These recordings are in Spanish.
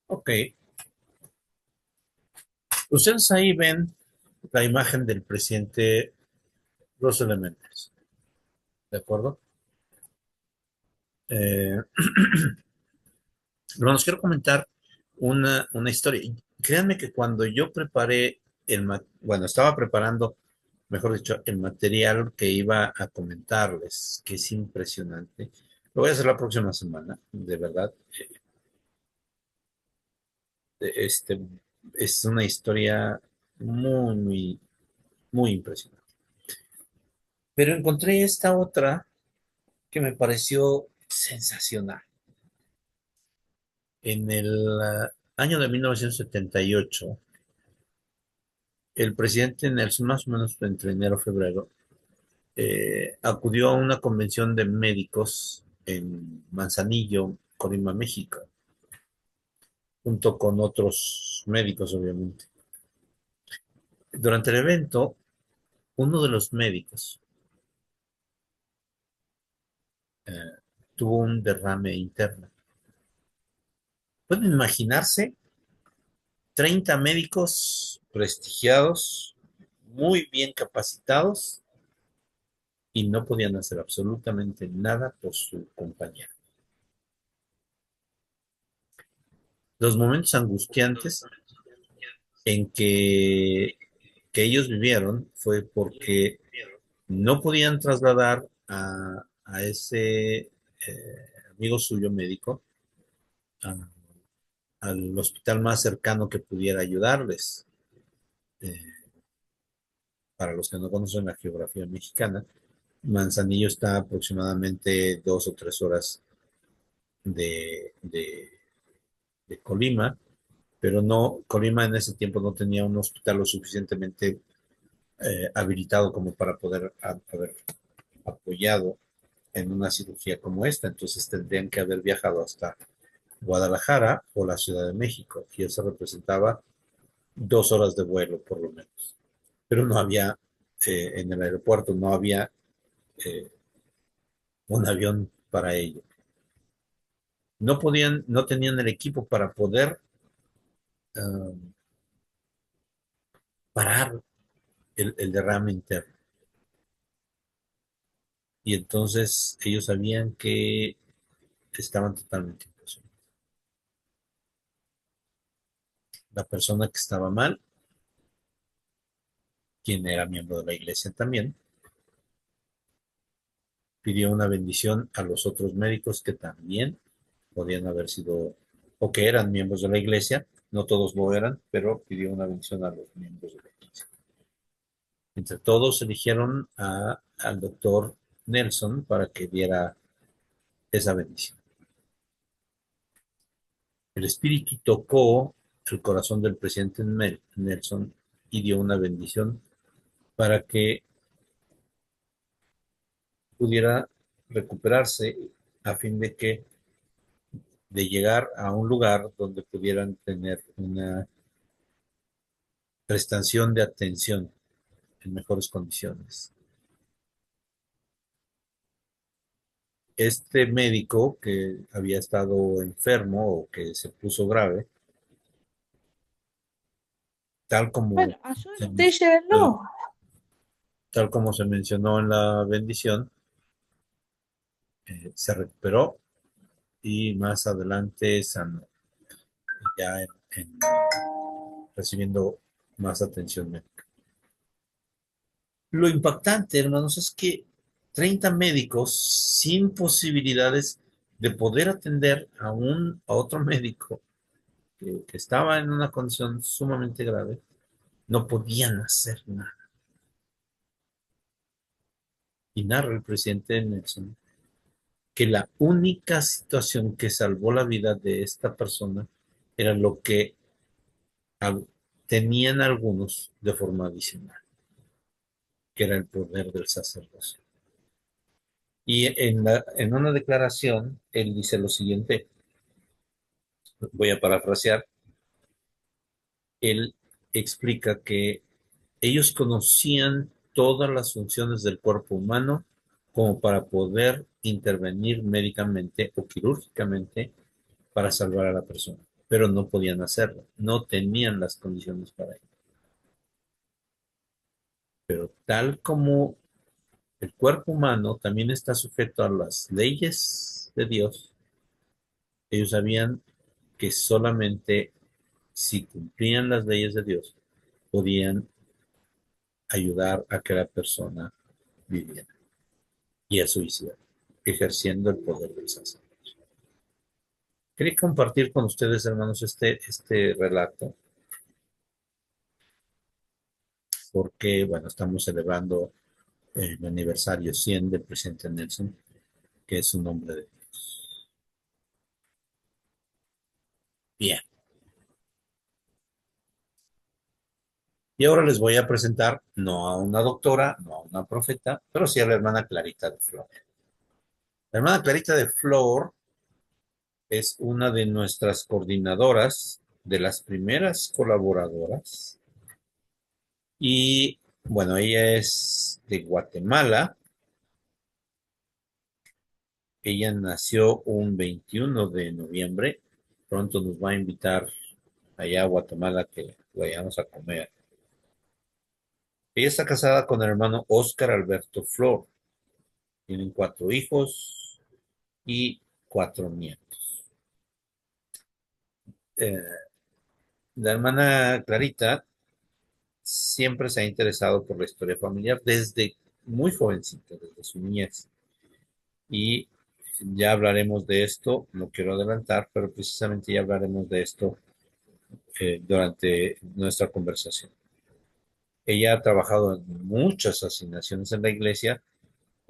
Ok, ustedes ahí ven la imagen del presidente Roosevelt Méndez, ¿de acuerdo? Eh, bueno, os quiero comentar una historia. Créanme que cuando yo preparé bueno, estaba preparando, mejor dicho, el material que iba a comentarles, que es impresionante. Lo voy a hacer la próxima semana, de verdad. Este es una historia muy, muy, muy impresionante. Pero encontré esta otra que me pareció sensacional. En el año de 1978, el presidente Nelson, más o menos entre enero y febrero, acudió a una convención de médicos en Manzanillo, Colima, México, junto con otros médicos, obviamente. Durante el evento, uno de los médicos eh, tuvo un derrame interno. ¿Pueden imaginarse 30 médicos prestigiados, muy bien capacitados, y no podían hacer absolutamente nada por su compañero? Los momentos angustiantes en que ellos vivieron fue porque no podían trasladar a ese amigo suyo médico a- al hospital más cercano que pudiera ayudarles. Eh, para los que no conocen la geografía mexicana, Manzanillo está aproximadamente 2 o 3 horas de de Colima, pero no, Colima en ese tiempo no tenía un hospital lo suficientemente habilitado como para poder haber apoyado en una cirugía como esta. Entonces tendrían que haber viajado hasta Guadalajara o la Ciudad de México, y eso representaba 2 horas de vuelo por lo menos. Pero no había, en el aeropuerto no había eh, un avión para ello. No podían, no tenían el equipo para poder uh, parar el derrame interno. Y entonces ellos sabían que estaban totalmente imposibles. La persona que estaba mal, quien era miembro de la iglesia también, pidió una bendición a los otros médicos que también podían haber sido o que eran miembros de la iglesia. No todos lo eran, pero pidió una bendición a los miembros de la iglesia. Entre todos eligieron al doctor Nelson para que diera esa bendición. El espíritu tocó el corazón del presidente Nelson y dio una bendición para que pudiera recuperarse, a fin de llegar a un lugar donde pudieran tener una prestación de atención en mejores condiciones. Este médico que había estado enfermo o que se puso grave, tal como Bueno, se, ayúdenme ustedes, llévenlo. tal como se mencionó en la bendición, se recuperó y más adelante sanó, ya recibiendo más atención médica. Lo impactante, hermanos, es que 30 médicos sin posibilidades de poder atender a otro médico que estaba en una condición sumamente grave, no podían hacer nada. Y narra el presidente Nelson que la única situación que salvó la vida de esta persona era lo que tenían algunos de forma adicional, que era el poder del sacerdocio. Y en una declaración, él dice lo siguiente, voy a parafrasear, él explica que ellos conocían todas las funciones del cuerpo humano como para poder intervenir médicamente o quirúrgicamente para salvar a la persona. pero no podían hacerlo, no tenían las condiciones para ello. Pero tal como el cuerpo humano también está sujeto a las leyes de Dios, ellos sabían que solamente si cumplían las leyes de Dios podían ayudar a que la persona viviera. Y eso hicieron, ejerciendo el poder del sacerdote. Quería compartir con ustedes, hermanos, este relato, porque, bueno, estamos celebrando el aniversario 100 del presidente Nelson, que es un hombre de Dios. Bien, y ahora les voy a presentar no a una doctora, no a una profeta, pero sí a la hermana Clarita de Flor. La hermana Clarita de Flor es una de nuestras coordinadoras, de las primeras colaboradoras, y bueno, ella es de Guatemala. Ella nació un 21 de noviembre. Pronto nos va a invitar allá a Guatemala que vayamos a comer. Ella está casada con el hermano Óscar Alberto Flor. Tienen 4 hijos y 4 nietos. Eh, la hermana Clarita siempre se ha interesado por la historia familiar desde muy jovencita, desde su niñez. Y ya hablaremos de esto, no quiero adelantar, pero precisamente ya hablaremos de esto durante nuestra conversación. Ella ha trabajado en muchas asignaciones en la iglesia.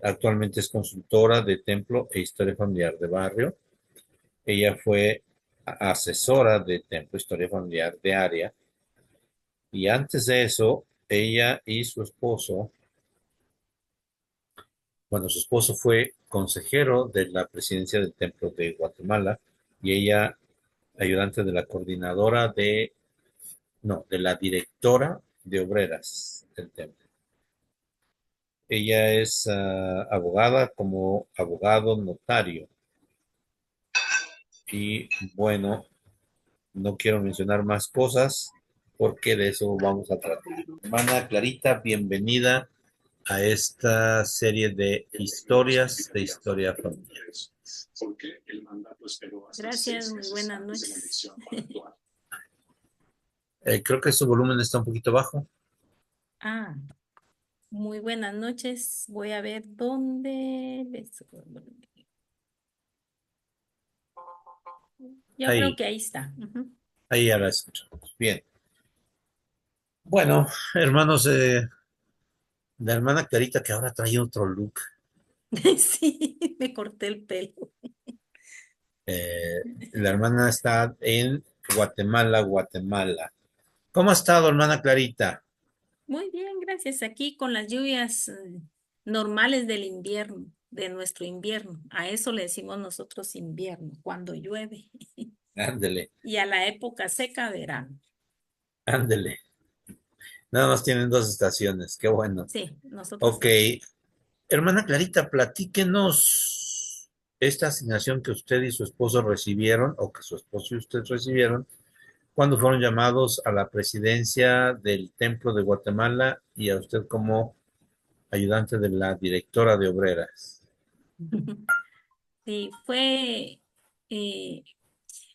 Actualmente es consultora de templo e historia familiar de barrio. Ella fue asesora de templo, historia familiar de área. Y antes de eso, ella y su esposo, bueno, su esposo fue consejero de la presidencia del templo de Guatemala y ella ayudante de la coordinadora de, no, de la directora de obreras del templo. Ella es abogada como abogado notario. Y bueno, no quiero mencionar más cosas porque de eso vamos a tratar. Hermana Clarita, bienvenida a esta serie de historias de historia familiar. Gracias, muy buenas noches. Creo que su volumen está un poquito bajo. Ah, muy buenas noches. Voy a ver dónde Yo creo Ahí, que ahí está. Ujú. ahí ya la escuchamos. Bien. Bueno, hermanos, la hermana Clarita que ahora trae otro look. Sí, me corté el pelo. Eh, la hermana está en Guatemala, Guatemala. ¿Cómo ha estado, hermana Clarita? Muy bien, gracias. Aquí con las lluvias normales del invierno, de nuestro invierno. A eso le decimos nosotros invierno, cuando llueve. Ándele, Y a la época seca, verano. ándele. Nada más tienen 2 estaciones, qué bueno. Sí, nosotros Ok, sí. hermana Clarita, platíquenos esta asignación que usted y su esposo recibieron, o que su esposo y usted recibieron, cuando fueron llamados a la presidencia del Templo de Guatemala y a usted como ayudante de la directora de obreras. Sí, fue eh,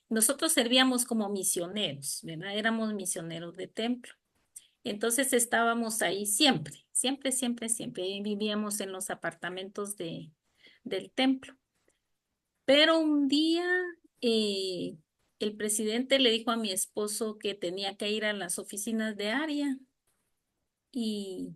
nosotros servíamos como misioneros, ¿verdad? Éramos misioneros de templo. Entonces estábamos ahí siempre, siempre, siempre, siempre. Y vivíamos en los apartamentos del templo. Pero un día eh, el presidente le dijo a mi esposo que tenía que ir a las oficinas de área y,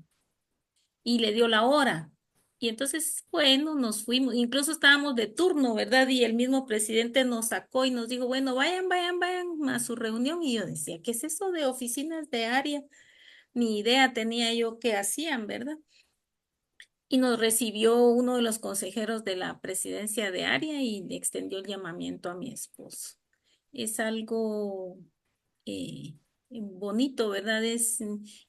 y le dio la hora. Y entonces, bueno, nos fuimos, incluso estábamos de turno, ¿verdad? Y el mismo presidente nos sacó y nos dijo, bueno, vayan, vayan, vayan a su reunión. Y yo decía, ¿qué es eso de oficinas de área? Ni idea tenía yo qué hacían, ¿verdad? Y nos recibió uno de los consejeros de la presidencia de área y le extendió el llamamiento a mi esposo. Es algo bonito, ¿verdad? Es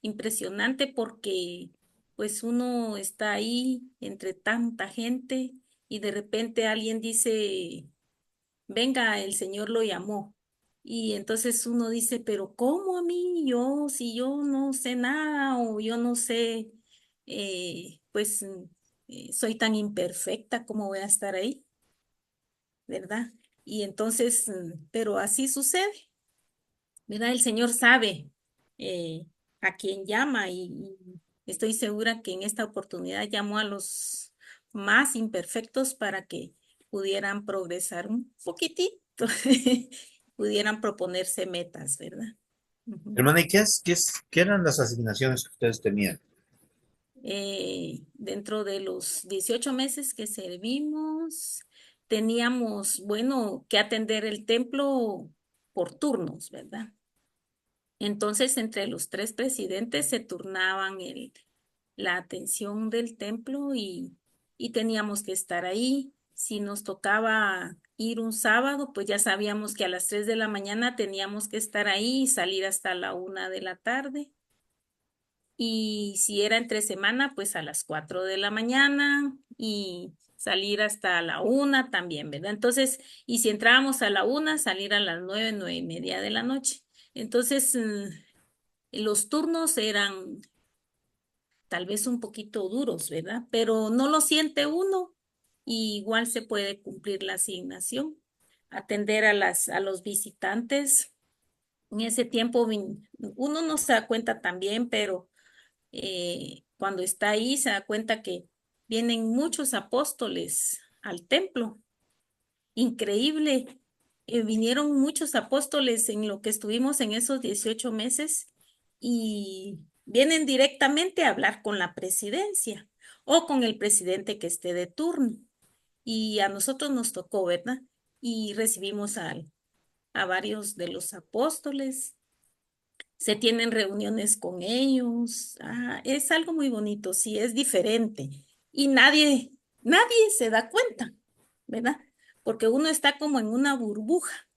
impresionante porque pues uno está ahí entre tanta gente y de repente alguien dice, venga, el Señor lo llamó. Y entonces uno dice, pero ¿cómo a mí? Yo, si yo no sé nada o yo no sé, pues soy tan imperfecta, ¿cómo voy a estar ahí? ¿Verdad? Y entonces, pero así sucede, ¿verdad? El Señor sabe eh, a quién llama y estoy segura que en esta oportunidad llamó a los más imperfectos para que pudieran progresar un poquitito, pudieran proponerse metas, ¿verdad? Ujú. Hermana, ¿y qué eran las asignaciones que ustedes tenían? Dentro de los 18 meses que servimos, teníamos, bueno, que atender el templo por turnos, ¿verdad? Entonces, entre los tres presidentes se turnaban la atención del templo y teníamos que estar ahí. Si nos tocaba ir un sábado, pues ya sabíamos que a las 3 de la mañana teníamos que estar ahí y salir hasta la 1 de la tarde. Y si era entre semana, pues a las 4 de la mañana y salir hasta la 1 también, ¿verdad? Entonces, y si entrábamos a la 1, salir a las 9, 9:30 de la noche. Entonces, los turnos eran tal vez un poquito duros, ¿verdad? Pero no lo siente uno y igual se puede cumplir la asignación. Atender a los visitantes. En ese tiempo uno no se da cuenta también, pero cuando está ahí se da cuenta que vienen muchos apóstoles al templo. Increíble. Vinieron muchos apóstoles en lo que estuvimos en esos 18 meses y vienen directamente a hablar con la presidencia o con el presidente que esté de turno. Y a nosotros nos tocó, ¿verdad? Y recibimos a varios de los apóstoles. Se tienen reuniones con ellos. Es algo muy bonito, sí, es diferente. Y nadie se da cuenta, ¿verdad? Porque uno está como en una burbuja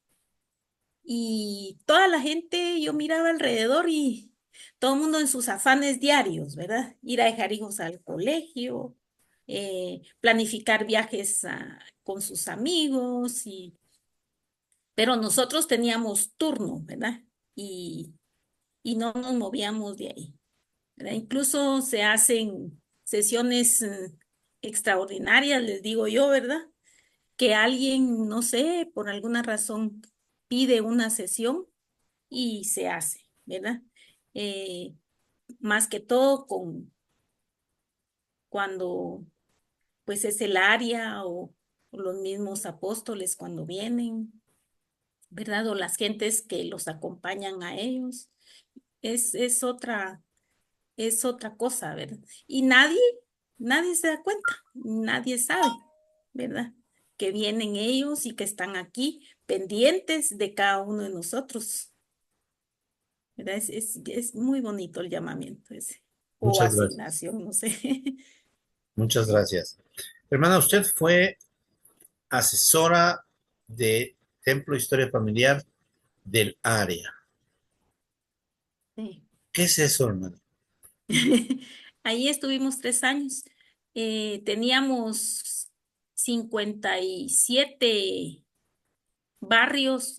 y toda la gente, yo miraba alrededor y todo el mundo en sus afanes diarios, ¿verdad? Ir a dejar hijos al colegio, planificar viajes con sus amigos, pero nosotros teníamos turno, ¿verdad? Y no nos movíamos de ahí, ¿verdad? Incluso se hacen sesiones extraordinarias, les digo yo, ¿verdad? Que alguien, no sé, por alguna razón pide una sesión y se hace, ¿verdad? Eh, Más que todo cuando pues es el área o los mismos apóstoles cuando vienen, ¿verdad? O las gentes que los acompañan a ellos. Es es otra cosa, ¿verdad? Y nadie se da cuenta, nadie sabe, ¿verdad? Que vienen ellos y que están aquí pendientes de cada uno de nosotros, ¿verdad? Es muy bonito el llamamiento ese, o Muchas gracias. asignación, no sé. Muchas gracias. Hermana, usted fue asesora de Templo Historia Familiar del área. Sí. ¿Qué es eso, hermana? Ahí estuvimos 3 años. Teníamos 57 barrios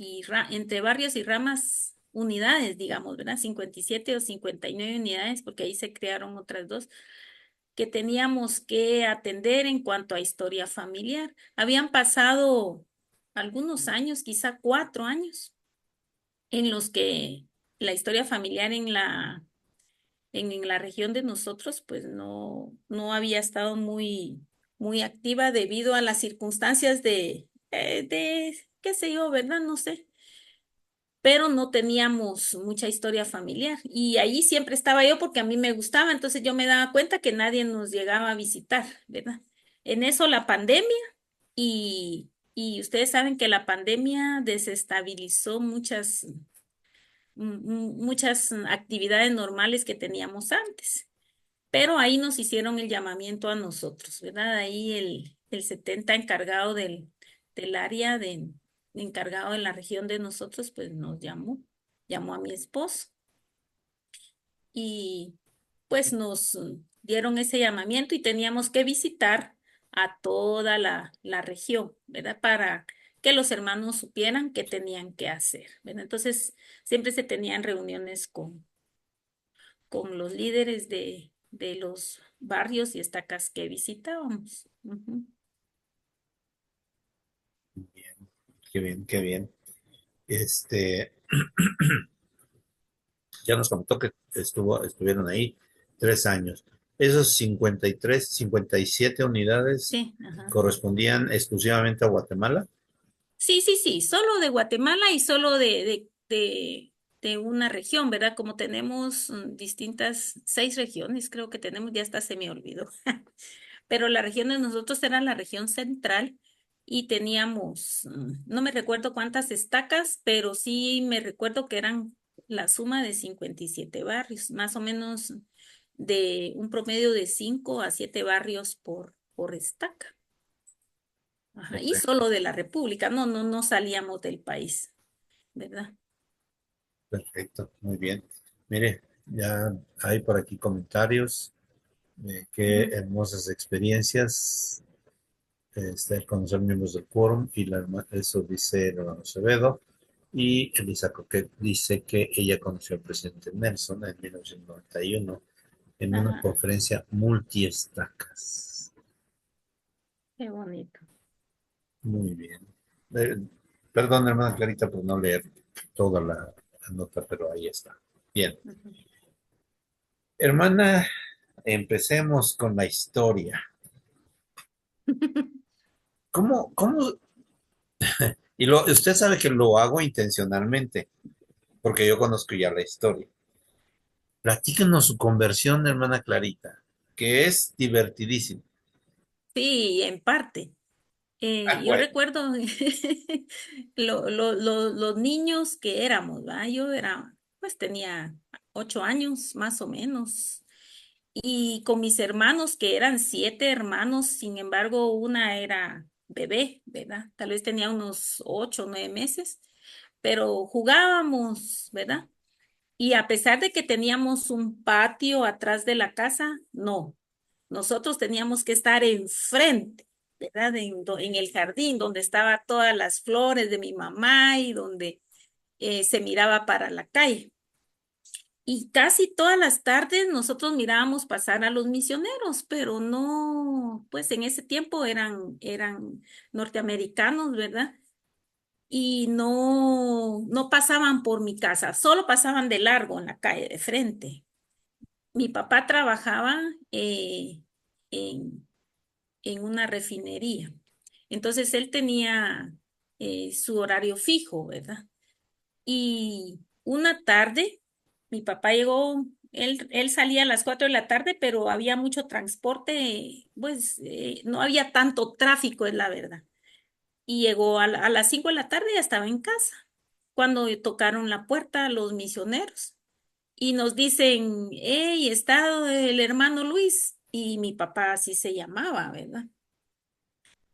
entre barrios y ramas, unidades, digamos, ¿verdad? 57 o 59 unidades, porque ahí se crearon otras dos que teníamos que atender en cuanto a historia familiar. Habían pasado algunos años, quizá 4 años, en los que la historia familiar en la región de nosotros, pues no había estado muy activa debido a las circunstancias qué sé yo, ¿verdad? No sé, pero no teníamos mucha historia familiar. Y ahí siempre estaba yo porque a mí me gustaba, entonces yo me daba cuenta que nadie nos llegaba a visitar, ¿verdad? En eso la pandemia y ustedes saben que la pandemia desestabilizó muchas actividades normales que teníamos antes. Pero ahí nos hicieron el llamamiento a nosotros, ¿verdad? Ahí el 70 encargado del área encargado en la región de nosotros, pues nos llamó a mi esposo y pues nos dieron ese llamamiento y teníamos que visitar a toda la región, ¿verdad? Para que los hermanos supieran qué tenían que hacer, ¿verdad? Entonces, siempre se tenían reuniones con los líderes de los barrios y estacas que visitábamos. Ujú. Bien, qué bien, qué bien. Este, ya nos comentó que estuvieron ahí 3 años. Esos 53, 57 unidades Sí, ajá. correspondían exclusivamente a Guatemala. Sí, sí, sí, solo de Guatemala y solo de una región, ¿verdad? Como tenemos distintas, 6 regiones, creo que tenemos, ya hasta se me olvidó. Pero la región de nosotros era la región central y teníamos, no me recuerdo cuántas estacas, pero sí me recuerdo que eran la suma de 57 barrios, más o menos de un promedio de 5 a 7 barrios por estaca. Ajá, y Correcto, solo de la República, no salíamos del país, ¿verdad? perfecto, muy bien. Mire, ya hay por aquí comentarios. Qué Ujú. hermosas experiencias. El conocer miembros del quórum y eso dice el hermano Acevedo. Y Elisa Coquet dice que ella conoció al presidente Nelson en 1991 en una Ajá, conferencia multiestacas. qué bonito. Muy bien. Eh, Perdón, hermana Clarita, por no leer toda la nota, pero ahí está. Bien. Ujú. Hermana, empecemos con la historia. ¿Cómo? Usted sabe que lo hago intencionalmente, porque yo conozco ya la historia. Platíquenos su conversión, hermana Clarita, que es divertidísimo. Sí, en parte. Ah, Yo bueno. recuerdo los niños que éramos, ¿va? Yo era, pues tenía 8 años más o menos. Y con mis hermanos, que eran 7 hermanos, sin embargo, una era bebé, ¿verdad? Tal vez tenía unos 8 o 9 meses, pero jugábamos, ¿verdad? Y a pesar de que teníamos un patio atrás de la casa, no. Nosotros teníamos que estar enfrente, ¿verdad? En el jardín donde estaban todas las flores de mi mamá y donde se miraba para la calle. Y casi todas las tardes nosotros mirábamos pasar a los misioneros, pero no, pues en ese tiempo eran norteamericanos, ¿verdad? Y no pasaban por mi casa, solo pasaban de largo en la calle de frente. Mi papá trabajaba en, en una refinería. Entonces él tenía su horario fijo, ¿verdad? Y una tarde, mi papá llegó, él salía a las 4 de la tarde, pero había mucho transporte, pues no había tanto tráfico, es la verdad. Y llegó a las 5 de la tarde y ya estaba en casa, cuando tocaron la puerta los misioneros y nos dicen, hey, está el hermano Luis. Y mi papá así se llamaba, ¿verdad?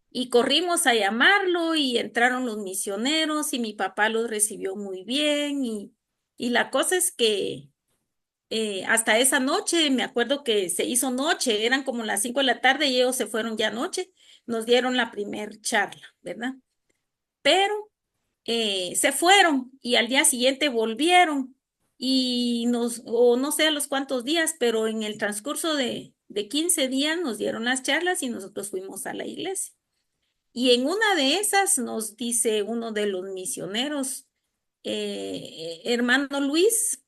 Y corrimos a llamarlo y entraron los misioneros y mi papá los recibió muy bien y la cosa es que hasta esa noche, me acuerdo que se hizo noche, eran como las 5 de la tarde y ellos se fueron ya anoche, nos dieron la primer charla, ¿verdad? Pero se fueron y al día siguiente volvieron y o no sé a los cuántos días, pero en el transcurso de 15 días nos dieron las charlas y nosotros fuimos a la iglesia. Y en una de esas nos dice uno de los misioneros, hermano Luis,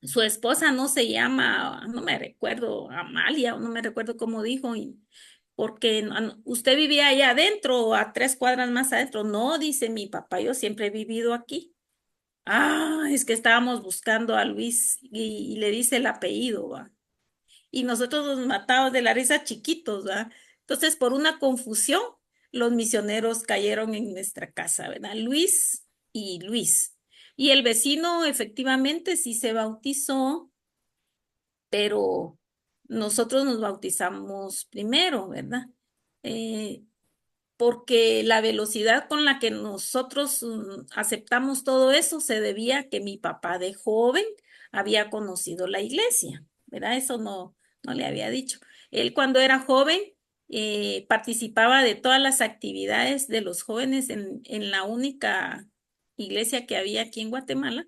su esposa no se llama, no me recuerdo, Amalia, o no me recuerdo cómo dijo, porque usted vivía allá adentro, a 3 cuadras más adentro. No, dice mi papá, yo siempre he vivido aquí. Ah, es que estábamos buscando a Luis y le dice el apellido, va. Y nosotros nos matamos de la risa chiquitos, ¿va? Entonces, por una confusión, los misioneros cayeron en nuestra casa, ¿verdad? Luis y Luis. Y el vecino efectivamente sí se bautizó, pero nosotros nos bautizamos primero, ¿verdad? Eh, Porque la velocidad con la que nosotros aceptamos todo eso se debía a que mi papá de joven había conocido la iglesia, ¿verdad? Eso no le había dicho. Él cuando era joven participaba de todas las actividades de los jóvenes en la única iglesia que había aquí en Guatemala,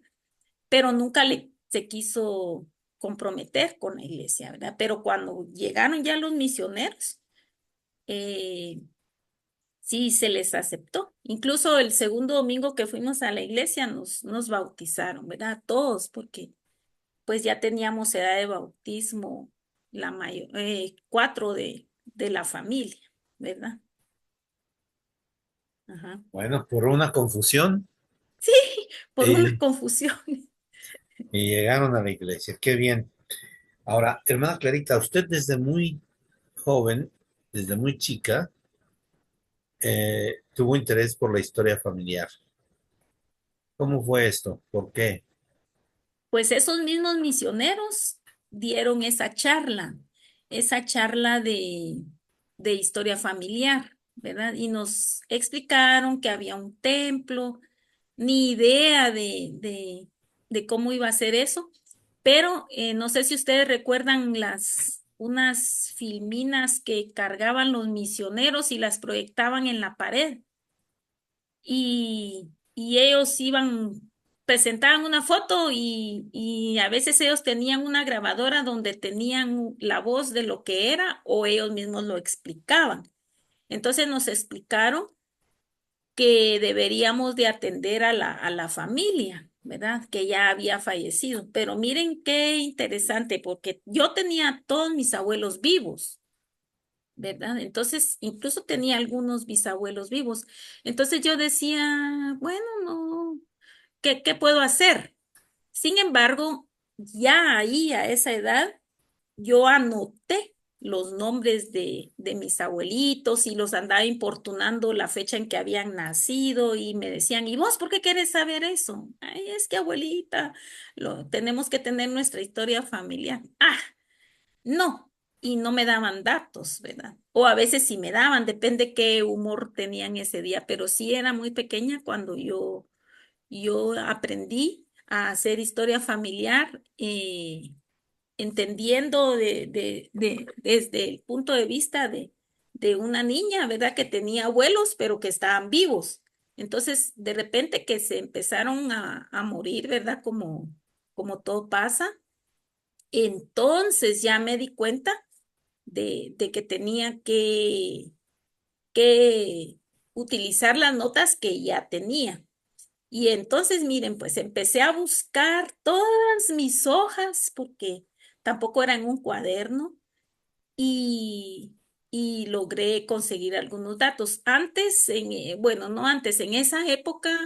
pero nunca se quiso comprometer con la iglesia, ¿verdad? Pero cuando llegaron ya los misioneros, eh, sí se les aceptó. Incluso el segundo domingo que fuimos a la iglesia nos bautizaron, ¿verdad? Todos, porque pues ya teníamos edad de bautismo, la mayor, cuatro de la familia, ¿verdad? Ajá. Bueno, por una confusión Sí, por una y, confusión. y llegaron a la iglesia. Qué bien. Ahora, hermana Clarita, usted desde muy joven, desde muy chica, tuvo interés por la historia familiar. ¿Cómo fue esto? ¿Por qué? Pues esos mismos misioneros dieron esa charla de historia familiar, ¿verdad? Y nos explicaron que había un templo, ni idea de cómo iba a ser eso, pero no sé si ustedes recuerdan unas filminas que cargaban los misioneros y las proyectaban en la pared y ellos iban, presentaban una foto y a veces ellos tenían una grabadora donde tenían la voz de lo que era o ellos mismos lo explicaban. Entonces nos explicaron que deberíamos de atender a la familia, ¿verdad? Que ya había fallecido. Pero miren qué interesante, porque yo tenía a todos mis abuelos vivos. ¿Verdad? Entonces, incluso tenía algunos bisabuelos vivos. Entonces yo decía, bueno, no, ¿qué puedo hacer? Sin embargo, ya ahí a esa edad, yo anoté los nombres de mis abuelitos y los andaba importunando la fecha en que habían nacido y me decían, ¿y vos por qué quieres saber eso? Ay, es que abuelita, tenemos que tener nuestra historia familiar. Ah, no, y no me daban datos, ¿verdad? O a veces sí me daban, depende qué humor tenían ese día, pero sí era muy pequeña cuando yo aprendí a hacer historia familiar, entendiendo desde el punto de vista de una niña, ¿verdad? Que tenía abuelos, pero que estaban vivos. Entonces, de repente que se empezaron a morir, ¿verdad? Como todo pasa. Entonces ya me di cuenta de que tenía que utilizar las notas que ya tenía. Y entonces, miren, pues empecé a buscar todas mis hojas, porque tampoco era en un cuaderno, y, y logré conseguir algunos datos. Antes, bueno, no antes, en esa época,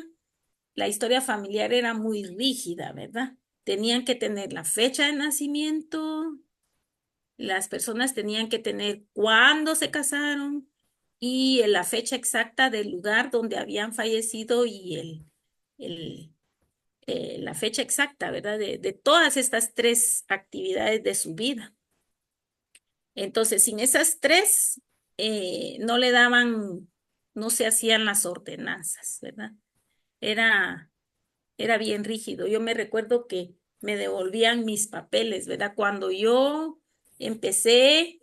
la historia familiar era muy rígida, ¿verdad? Tenían que tener la fecha de nacimiento, las personas tenían que tener cuándo se casaron y la fecha exacta del lugar donde habían fallecido y el, la fecha exacta, ¿verdad? De todas estas tres actividades de su vida. Entonces, sin esas tres, no le daban, no se hacían las ordenanzas, ¿verdad? Era era bien rígido. Yo me recuerdo que me devolvían mis papeles, ¿verdad? Cuando yo empecé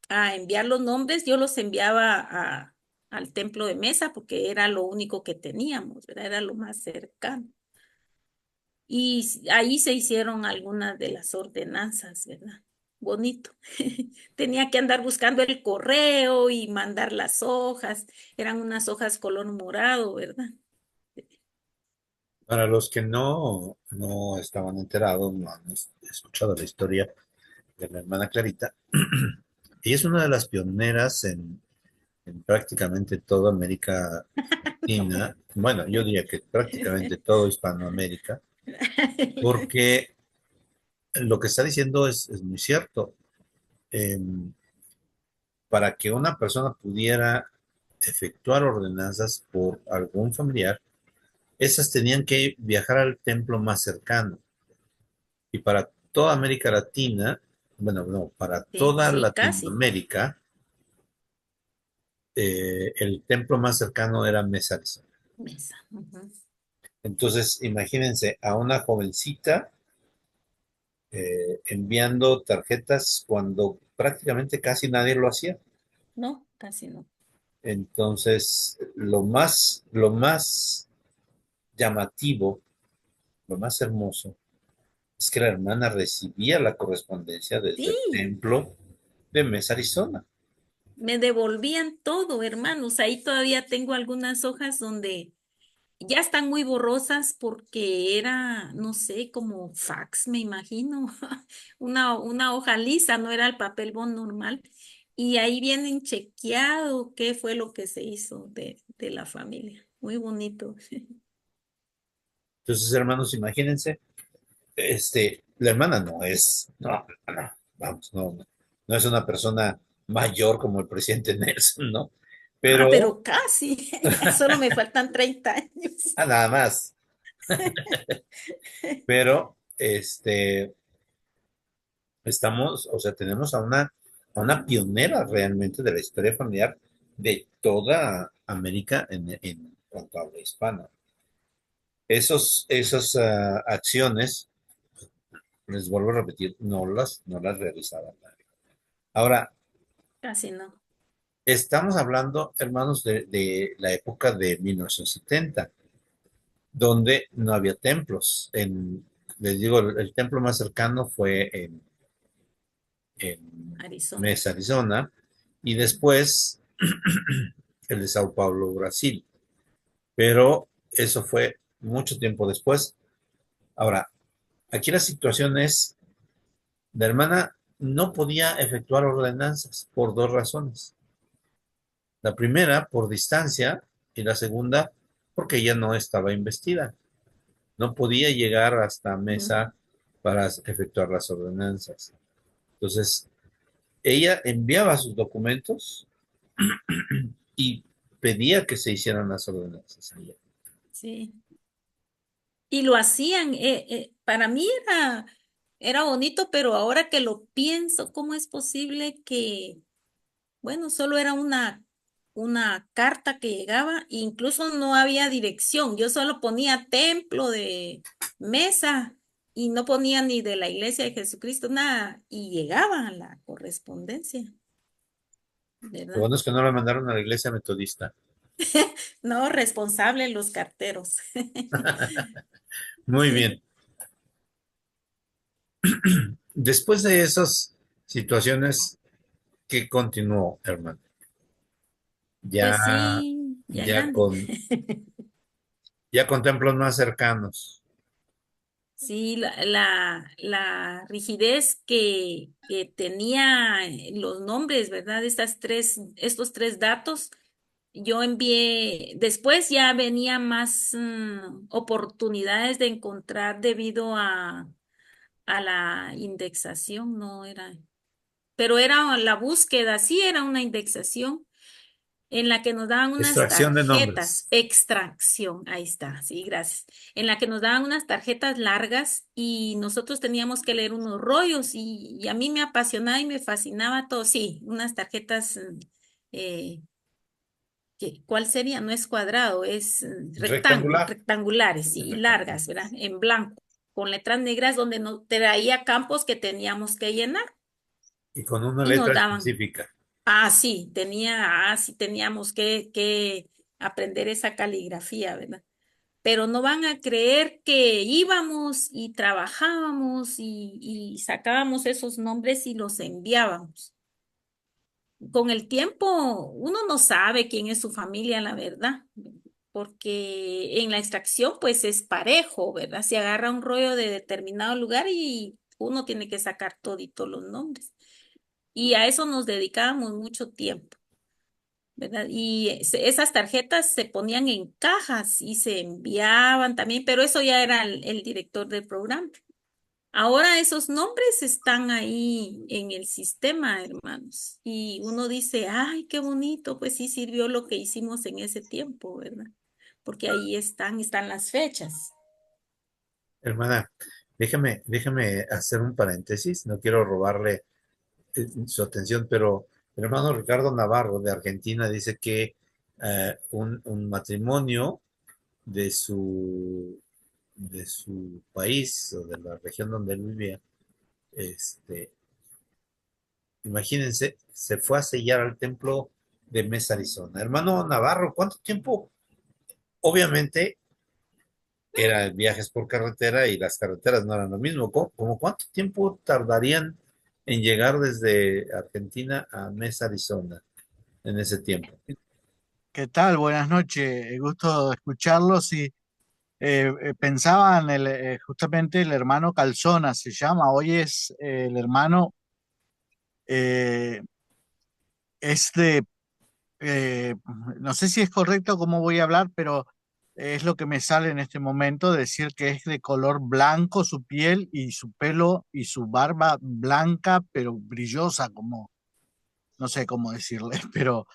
a enviar los nombres, yo los enviaba al templo de Mesa porque era lo único que teníamos, ¿verdad? Era lo más cercano. Y ahí se hicieron algunas de las ordenanzas, ¿verdad? Bonito. Tenía que andar buscando el correo y mandar las hojas. Eran unas hojas color morado, ¿verdad? Para los que no estaban enterados, no han escuchado la historia de la hermana Clarita, ella es una de las pioneras en prácticamente toda América No. Latina, bueno, yo diría que prácticamente todo Hispanoamérica, porque lo que está diciendo es muy cierto. Em, para que una persona pudiera efectuar ordenanzas por algún familiar, esas tenían que viajar al templo más cercano. Y para toda América Latina, bueno, no, para Sí, toda sí, casi. Latinoamérica, el templo más cercano era Mesa. Mesa. Ujú. Entonces, imagínense a una jovencita enviando tarjetas cuando prácticamente casi nadie lo hacía. No, casi no. Entonces, lo más llamativo, lo más hermoso, es que la hermana recibía la correspondencia desde el Sí, templo de Mesa, Arizona. me devolvían todo, hermanos. Ahí todavía tengo algunas hojas donde ya están muy borrosas porque era, no sé, como fax, me imagino, una hoja lisa, no era el papel bond normal. Y ahí vienen chequeado qué fue lo que se hizo de la familia. Muy bonito. Entonces, hermanos, imagínense, la hermana no, vamos, no es una persona mayor como el presidente Nelson, ¿no? Ah, Pero, pero casi, ya solo me faltan 30 años. nada más. Pero, estamos, o sea, tenemos a una pionera realmente de la historia familiar de toda América en cuanto a habla hispana. Esas acciones, les vuelvo a repetir, no las realizaba nadie. Ahora, Casi no. estamos hablando, hermanos, de la época de 1970, donde no había templos. Les digo, el templo más cercano fue en Arizona. Mesa, Arizona, y después el de Sao Paulo, Brasil. Pero eso fue mucho tiempo después. Ahora, aquí la situación es, la hermana no podía efectuar ordenanzas por dos razones. La primera, por distancia, y la segunda, porque ella no estaba investida. No podía llegar hasta Ujú. Mesa para efectuar las ordenanzas. Entonces, ella enviaba sus documentos y pedía que se hicieran las ordenanzas allá. Sí. Y lo hacían. Para mí era bonito, pero ahora que lo pienso, ¿cómo es posible que, bueno, solo era una carta que llegaba, e incluso no había dirección? Yo solo ponía templo de Mesa y no ponía ni de la iglesia de Jesucristo, nada, y llegaba la correspondencia, Lo ¿verdad? bueno es que no la mandaron a la iglesia metodista. No, responsable los carteros. Muy bien. Después de esas situaciones, ¿qué continuó, hermano? Ya, Pues sí, ya ya grande. con, ya con templos más cercanos. Sí, la rigidez que tenía los nombres, ¿verdad? Estos tres datos, yo envié, después ya venía más oportunidades de encontrar debido a la indexación, no era, pero era la búsqueda, sí era una indexación en la que nos daban unas Extracción de tarjetas, nombres. extracción, ahí está, sí, gracias, en la que nos daban unas tarjetas largas y nosotros teníamos que leer unos rollos y a mí me apasionaba y me fascinaba todo, sí, unas tarjetas, eh, ¿cuál sería? No es cuadrado, es Rectangular rectangulares sí, y rectangular. largas, ¿verdad? En blanco, con letras negras donde nos traía campos que teníamos que llenar Y con una y nos letra daban. específica. Sí, teníamos que aprender esa caligrafía, ¿verdad? Pero no van a creer que íbamos y trabajábamos y sacábamos esos nombres y los enviábamos. Con el tiempo, uno no sabe quién es su familia, la verdad, porque en la extracción, pues es parejo, ¿verdad? Se agarra un rollo de determinado lugar y uno tiene que sacar todito los nombres. Y a eso nos dedicábamos mucho tiempo. ¿Verdad? Y esas tarjetas se ponían en cajas y se enviaban también, pero eso ya era el director del programa. Ahora esos nombres están ahí en el sistema, hermanos, y uno dice, ay, qué bonito, pues sí sirvió lo que hicimos en ese tiempo, ¿verdad? Porque ahí están las fechas. Hermana, déjame hacer un paréntesis. No quiero robarle su atención, pero el hermano Ricardo Navarro de Argentina dice que un matrimonio de su, de su país o de la región donde él vivía Este, imagínense, se fue a sellar al templo de Mesa, Arizona. Hermano Navarro, ¿cuánto tiempo? Obviamente eran viajes por carretera y las carreteras no eran lo mismo. ¿Cómo cuánto tiempo tardarían en llegar desde Argentina a Mesa, Arizona en ese tiempo? ¿Qué tal? Buenas noches. Gusto escucharlo. Sí, pensaba en justamente el hermano Calzona, se llama. Hoy es el hermano, eh, es de, eh, no sé si es correcto cómo voy a hablar, pero es lo que me sale en este momento, decir que es de color blanco su piel y su pelo y su barba blanca, pero brillosa, como, no sé cómo decirle, pero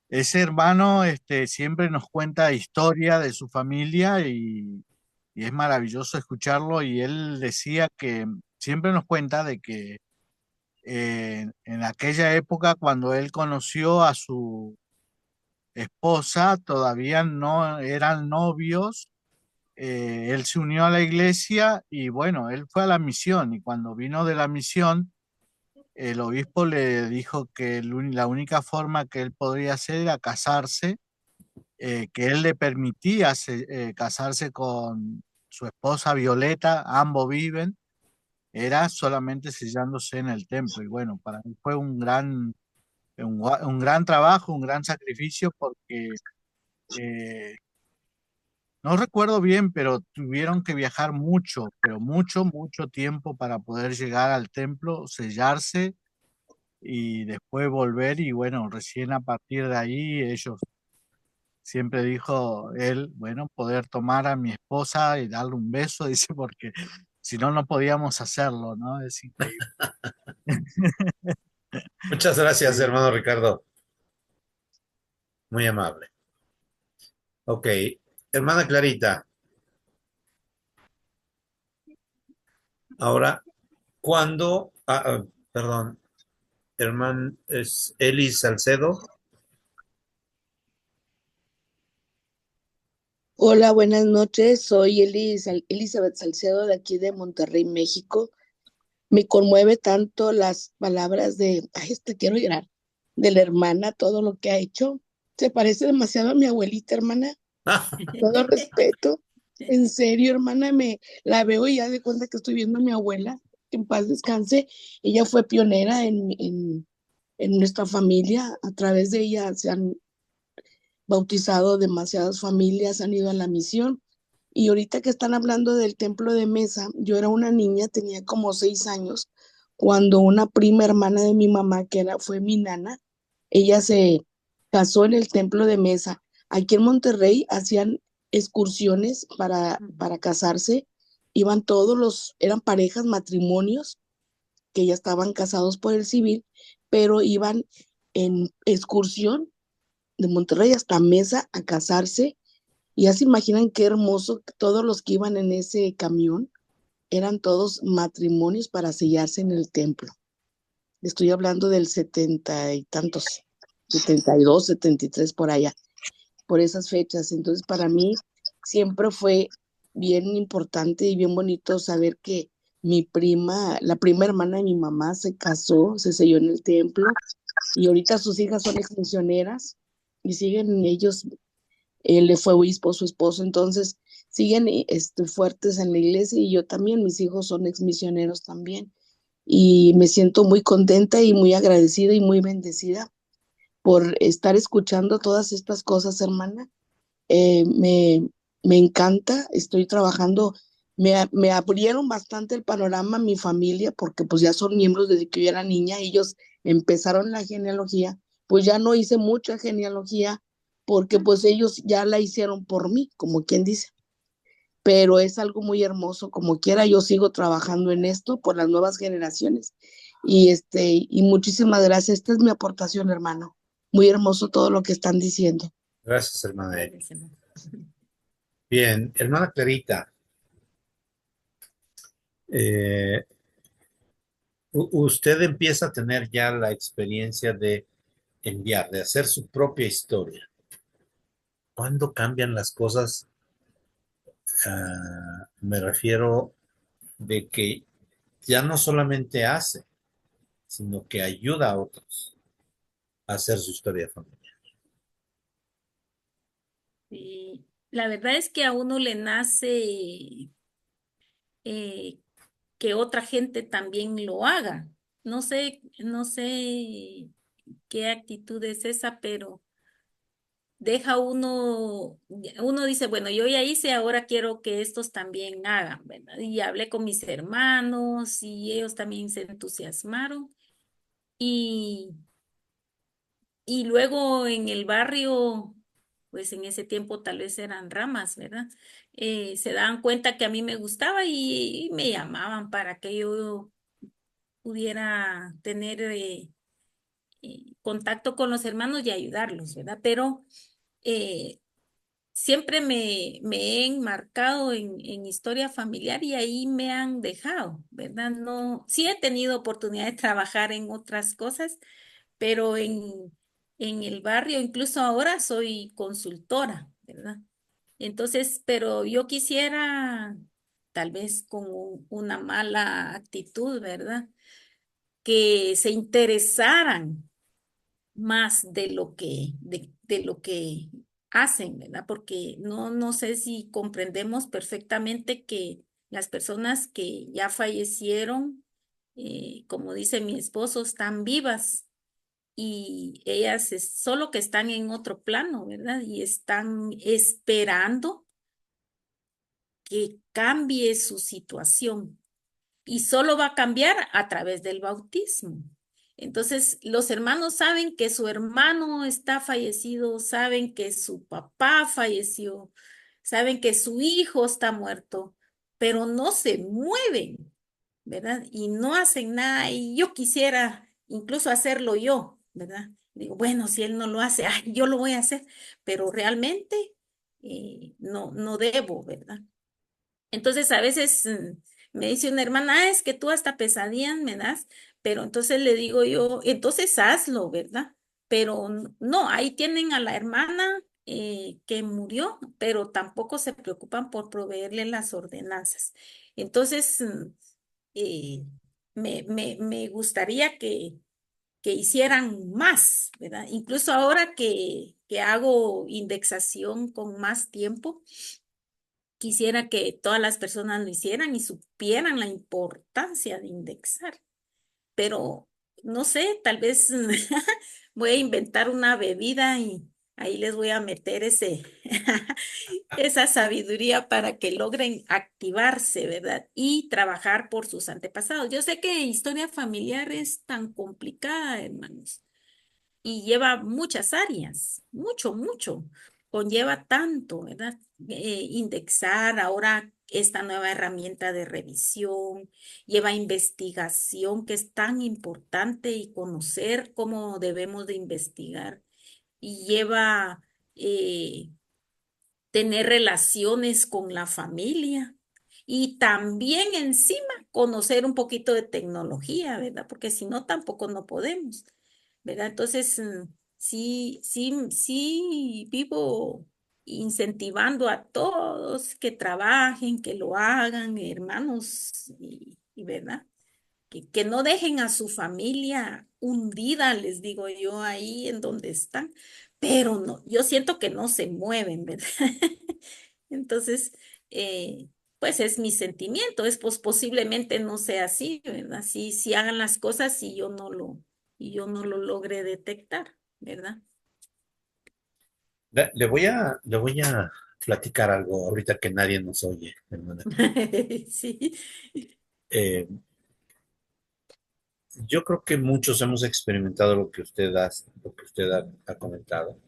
ese hermano siempre nos cuenta historia de su familia y es maravilloso escucharlo y él decía que siempre nos cuenta de que en aquella época cuando él conoció a su esposa todavía no eran novios, él se unió a la iglesia y bueno, él fue a la misión y cuando vino de la misión el obispo le dijo que la única forma que él podría hacer era casarse, que él le permitía casarse con su esposa Violeta, ambos viven, era solamente sellándose en el templo. Y bueno, para mí fue un gran trabajo, un gran sacrificio, porque eh, no recuerdo bien, pero tuvieron que viajar mucho, pero mucho, mucho tiempo para poder llegar al templo, sellarse y después volver. Y bueno, recién a partir de ahí ellos siempre dijo él, bueno, poder tomar a mi esposa y darle un beso, dice, porque si no, no podíamos hacerlo, ¿no? Es increíble. Muchas gracias, Sí. hermano Ricardo. Muy amable. Ok, hermana Clarita, ahora, ¿cuándo? Perdón, hermano, es Eli Salcedo. Hola, buenas noches. Soy Elizabeth Salcedo de aquí de Monterrey, México. Me conmueve tanto las palabras quiero llorar, de la hermana, todo lo que ha hecho. Se parece demasiado a mi abuelita, hermana. Todo respeto. En serio, hermana, la veo y ya de cuenta que estoy viendo a mi abuela, que en paz descanse. Ella fue pionera en nuestra familia. A través de ella se han bautizado demasiadas familias, han ido a la misión. Y ahorita que están hablando del templo de Mesa, yo era una niña, tenía como 6 años, cuando una prima hermana de mi mamá, fue mi nana, ella se casó en el templo de Mesa. Aquí en Monterrey hacían excursiones para casarse, iban eran parejas, matrimonios, que ya estaban casados por el civil, pero iban en excursión de Monterrey hasta Mesa a casarse. Y ya se imaginan qué hermoso, todos los que iban en ese camión eran todos matrimonios para sellarse en el templo. Estoy hablando del 70 y tantos, 72, 73 por allá, por esas fechas. Entonces para mí siempre fue bien importante y bien bonito saber que mi prima, la prima hermana de mi mamá se casó, se selló en el templo y ahorita sus hijas son exmisioneras y siguen ellos. Él le fue obispo, su esposo, entonces siguen fuertes en la iglesia y yo también, mis hijos son exmisioneros también y me siento muy contenta y muy agradecida y muy bendecida por estar escuchando todas estas cosas, hermana. Eh, me, me encanta, estoy trabajando, me abrieron bastante el panorama mi familia porque pues ya son miembros desde que yo era niña, ellos empezaron la genealogía, pues ya no hice mucha genealogía porque pues ellos ya la hicieron por mí, como quien dice, pero es algo muy hermoso, como quiera yo sigo trabajando en esto por las nuevas generaciones y muchísimas gracias, esta es mi aportación, hermano, muy hermoso todo lo que están diciendo. Gracias, hermana Eli. Gracias, hermano. Bien, hermana Clarita, eh, usted empieza a tener ya la experiencia de enviar, de hacer su propia historia. ¿Cuándo cambian las cosas? Me refiero de que ya no solamente hace, sino que ayuda a otros a hacer su historia familiar. Y la verdad es que a uno le nace eh, que otra gente también lo haga. No sé qué actitud es esa, pero deja uno dice, bueno, yo ya hice, ahora quiero que estos también hagan, ¿verdad? Y hablé con mis hermanos y ellos también se entusiasmaron. Y, y luego en el barrio, pues en ese tiempo tal vez eran ramas, ¿verdad? Se daban cuenta que a mí me gustaba y me llamaban para que yo pudiera tener contacto con los hermanos y ayudarlos, ¿verdad? Pero eh, siempre me he enmarcado en historia familiar y ahí me han dejado, ¿verdad? No, sí he tenido oportunidad de trabajar en otras cosas, pero en el barrio, incluso ahora soy consultora, ¿verdad? Entonces, pero yo quisiera, tal vez con una mala actitud, ¿verdad? Que se interesaran más de lo que hacen, ¿verdad? Porque no sé si comprendemos perfectamente que las personas que ya fallecieron, como dice mi esposo, están vivas y ellas solo que están en otro plano, ¿verdad? Y están esperando que cambie su situación y solo va a cambiar a través del bautismo. Entonces, los hermanos saben que su hermano está fallecido, saben que su papá falleció, saben que su hijo está muerto, pero no se mueven, ¿verdad? Y no hacen nada. Y yo quisiera incluso hacerlo yo, ¿verdad? Digo, bueno, si él no lo hace, ay, yo lo voy a hacer, pero realmente no debo, ¿verdad? Entonces a veces me dice una hermana, es que tú hasta pesadillas me das, pero entonces le digo yo, entonces hazlo, ¿verdad? Pero no, ahí tienen a la hermana que murió, pero tampoco se preocupan por proveerle las ordenanzas. Entonces, eh, me gustaría que hicieran más, ¿verdad? Incluso ahora que hago indexación con más tiempo. Quisiera que todas las personas lo hicieran y supieran la importancia de indexar, pero no sé, tal vez voy a inventar una bebida y ahí les voy a meter esa sabiduría para que logren activarse, ¿verdad? Y trabajar por sus antepasados. Yo sé que historia familiar es tan complicada, hermanos, y lleva muchas áreas, mucho, mucho, conlleva tanto, ¿verdad? Indexar ahora esta nueva herramienta de revisión, lleva investigación que es tan importante y conocer cómo debemos de investigar y lleva eh, tener relaciones con la familia. Y también encima conocer un poquito de tecnología, ¿verdad? Porque si no, tampoco no podemos. ¿Verdad? Entonces, sí, sí, sí, vivo incentivando a todos que trabajen, que lo hagan, hermanos, ¿verdad? Que no dejen a su familia hundida, les digo yo, ahí en donde están, pero no, yo siento que no se mueven, ¿verdad? Entonces, pues es mi sentimiento, pues posiblemente no sea así, ¿verdad? Si hagan las cosas y yo no lo logré detectar, ¿verdad? Le voy a platicar algo ahorita que nadie nos oye, hermana. Sí. Eh, yo creo que muchos hemos experimentado lo que usted ha comentado,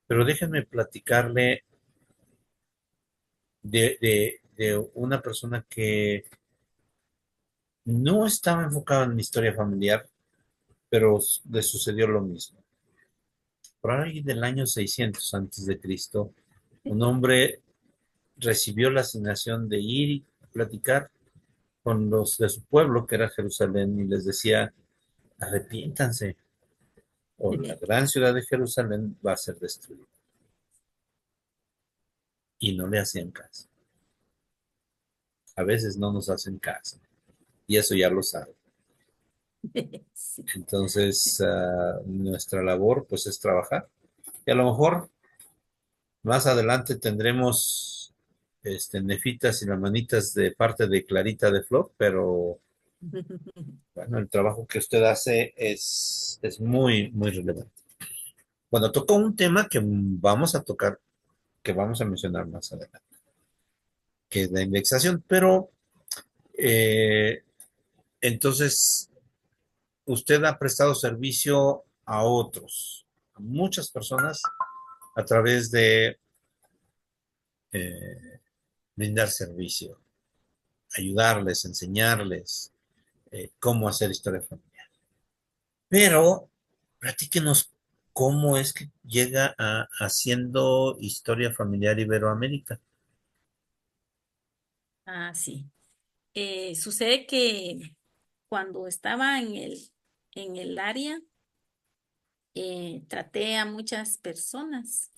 pero déjenme platicarle de una persona que no estaba enfocada en mi historia familiar, pero le sucedió lo mismo. Por ahí del año 600 antes de Cristo, un hombre recibió la asignación de ir y platicar con los de su pueblo, que era Jerusalén, y les decía, arrepiéntanse, o la gran ciudad de Jerusalén va a ser destruida. Y no le hacían caso. A veces no nos hacen caso. y eso ya lo sabe. Sí. Entonces, nuestra labor pues es trabajar. Y a lo mejor más adelante tendremos nefitas y lamanitas de parte de Clarita de Flor, pero bueno, el trabajo que usted hace es muy, muy relevante. Bueno, tocó un tema que vamos a tocar, que vamos a mencionar más adelante, que es la indexación, pero eh, entonces usted ha prestado servicio a otros, a muchas personas, a través de eh, brindar servicio, ayudarles, enseñarles cómo hacer historia familiar. Pero platíquenos cómo es que llega a haciendo historia familiar Iberoamérica. Ah, sí. Sucede que cuando estaba en el área, traté a muchas personas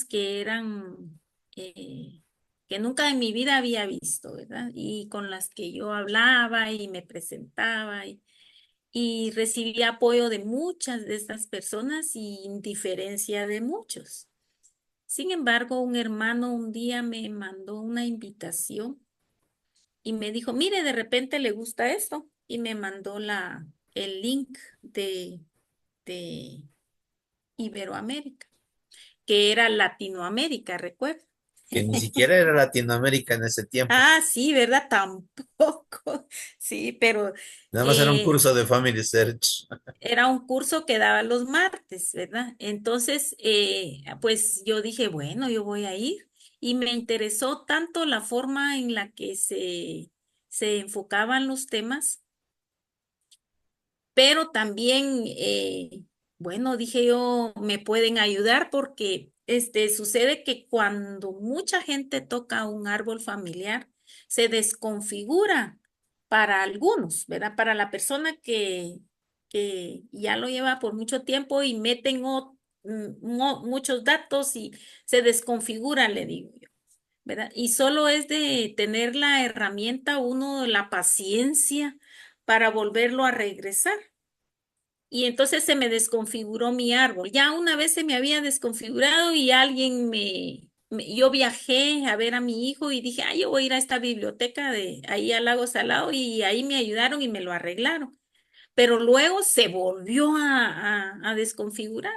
que eran, que nunca en mi vida había visto, ¿verdad? Y con las que yo hablaba y me presentaba y recibí apoyo de muchas de estas personas y indiferencia de muchos. Sin embargo, un hermano un día me mandó una invitación y me dijo, mire, de repente le gusta esto y me mandó el link de Iberoamérica, que era Latinoamérica, recuerda. Que ni siquiera era Latinoamérica en ese tiempo. Ah, sí, ¿verdad? Tampoco. Sí, pero Nada más era un eh, curso de Family Search. era un curso que daba los martes, ¿verdad? Entonces, pues yo dije, bueno, yo voy a ir y me interesó tanto la forma en la que se enfocaban los temas, pero también, bueno, dije yo, me pueden ayudar porque sucede que cuando mucha gente toca un árbol familiar, se desconfigura para algunos, ¿verdad? Para la persona que ya lo lleva por mucho tiempo y meten muchos datos y se desconfigura, le digo yo. ¿Verdad? Y solo es de tener la herramienta, uno, la paciencia para volverlo a regresar. Y entonces se me desconfiguró mi árbol. Ya una vez se me había desconfigurado y alguien yo viajé a ver a mi hijo y dije, yo voy a ir a esta biblioteca de ahí al lago Salado y ahí me ayudaron y me lo arreglaron. Pero luego se volvió a desconfigurar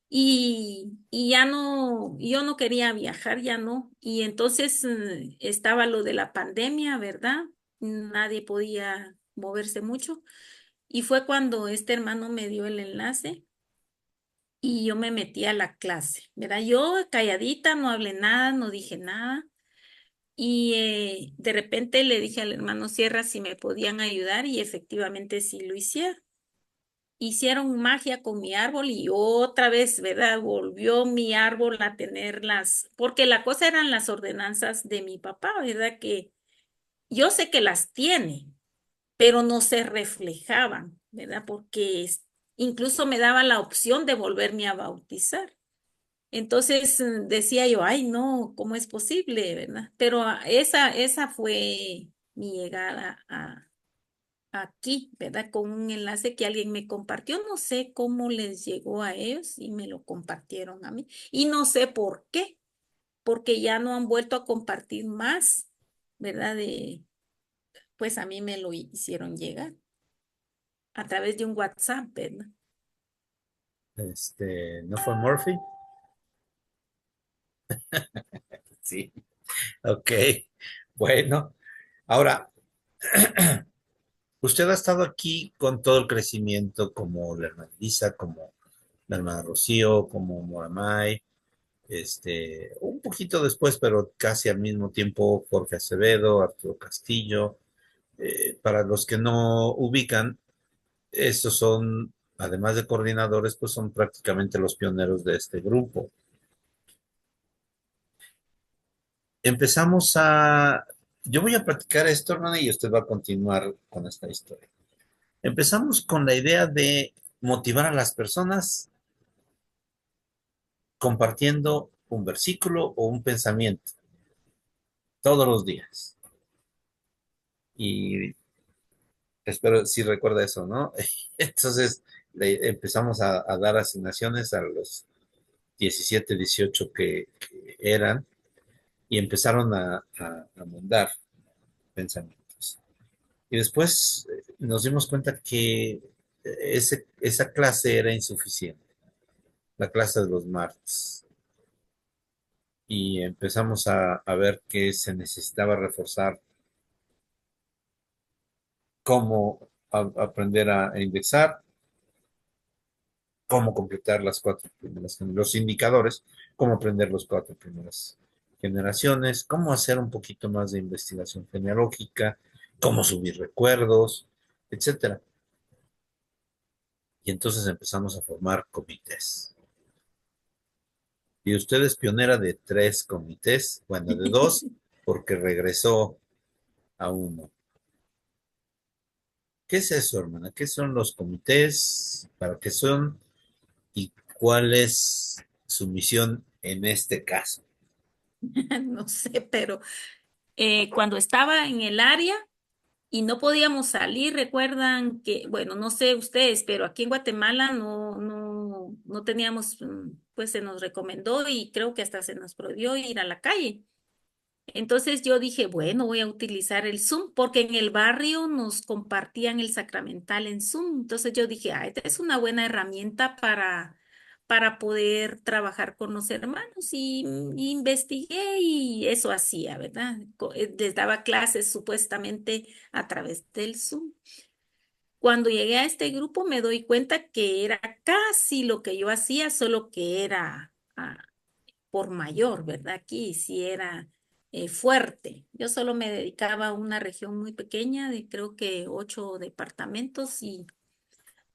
y ya no, yo no quería viajar, ya no. Y entonces estaba lo de la pandemia, ¿verdad? Nadie podía moverse mucho. Y fue cuando este hermano me dio el enlace y yo me metí a la clase, ¿verdad? Yo calladita, no hablé nada, no dije nada. Y de repente le dije al hermano Sierra si me podían ayudar y efectivamente sí lo hicieron. Hicieron magia con mi árbol y otra vez, ¿verdad? Volvió mi árbol a tener porque la cosa eran las ordenanzas de mi papá, ¿verdad? Que yo sé que las tiene, pero no se reflejaban, ¿verdad? Porque incluso me daba la opción de volverme a bautizar. Entonces decía yo, ay, no, ¿cómo es posible, verdad? Pero esa fue mi llegada aquí, ¿verdad? Con un enlace que alguien me compartió. No sé cómo les llegó a ellos y me lo compartieron a mí. Y no sé por qué, porque ya no han vuelto a compartir más, ¿verdad? Pues a mí me lo hicieron llegar a través de un WhatsApp, ¿verdad? ¿No fue Murphy? Sí, ok. Bueno, ahora, usted ha estado aquí con todo el crecimiento, como la hermana Lisa, como la hermana Rocío, como Moramay, un poquito después, pero casi al mismo tiempo, Jorge Acevedo, Arturo Castillo. Para los que no ubican, estos son, además de coordinadores, pues son prácticamente los pioneros de este grupo. Empezamos yo voy a platicar esto, hermana, y usted va a continuar con esta historia. Empezamos con la idea de motivar a las personas compartiendo un versículo o un pensamiento todos los días. Y espero si recuerda eso, ¿no? Entonces empezamos a dar asignaciones a los 17, 18 que eran y empezaron a mandar pensamientos. Y después nos dimos cuenta que esa clase era insuficiente, la clase de los martes. Y empezamos a ver que se necesitaba reforzar cómo aprender a indexar, cómo completar las cuatro primeras, los indicadores, cómo aprender las cuatro primeras generaciones, cómo hacer un poquito más de investigación genealógica, cómo subir recuerdos, etcétera. Y entonces empezamos a formar comités. Y usted es pionera de 3 comités, bueno, de 2, porque regresó a uno. ¿Qué es eso, hermana? ¿Qué son los comités? ¿Para qué son? ¿Y cuál es su misión en este caso? No sé, pero cuando estaba en el área y no podíamos salir, recuerdan que, bueno, no sé ustedes, pero aquí en Guatemala no teníamos, pues se nos recomendó y creo que hasta se nos prohibió ir a la calle. Entonces yo dije, bueno, voy a utilizar el Zoom porque en el barrio nos compartían el sacramental en Zoom. Entonces yo dije, esta es una buena herramienta para poder trabajar con los hermanos y investigué y eso hacía, ¿verdad? Les daba clases supuestamente a través del Zoom. Cuando llegué a este grupo me doy cuenta que era casi lo que yo hacía, solo que era por mayor, ¿verdad? Aquí sí era fuerte. Yo solo me dedicaba a una región muy pequeña de creo que 8 departamentos y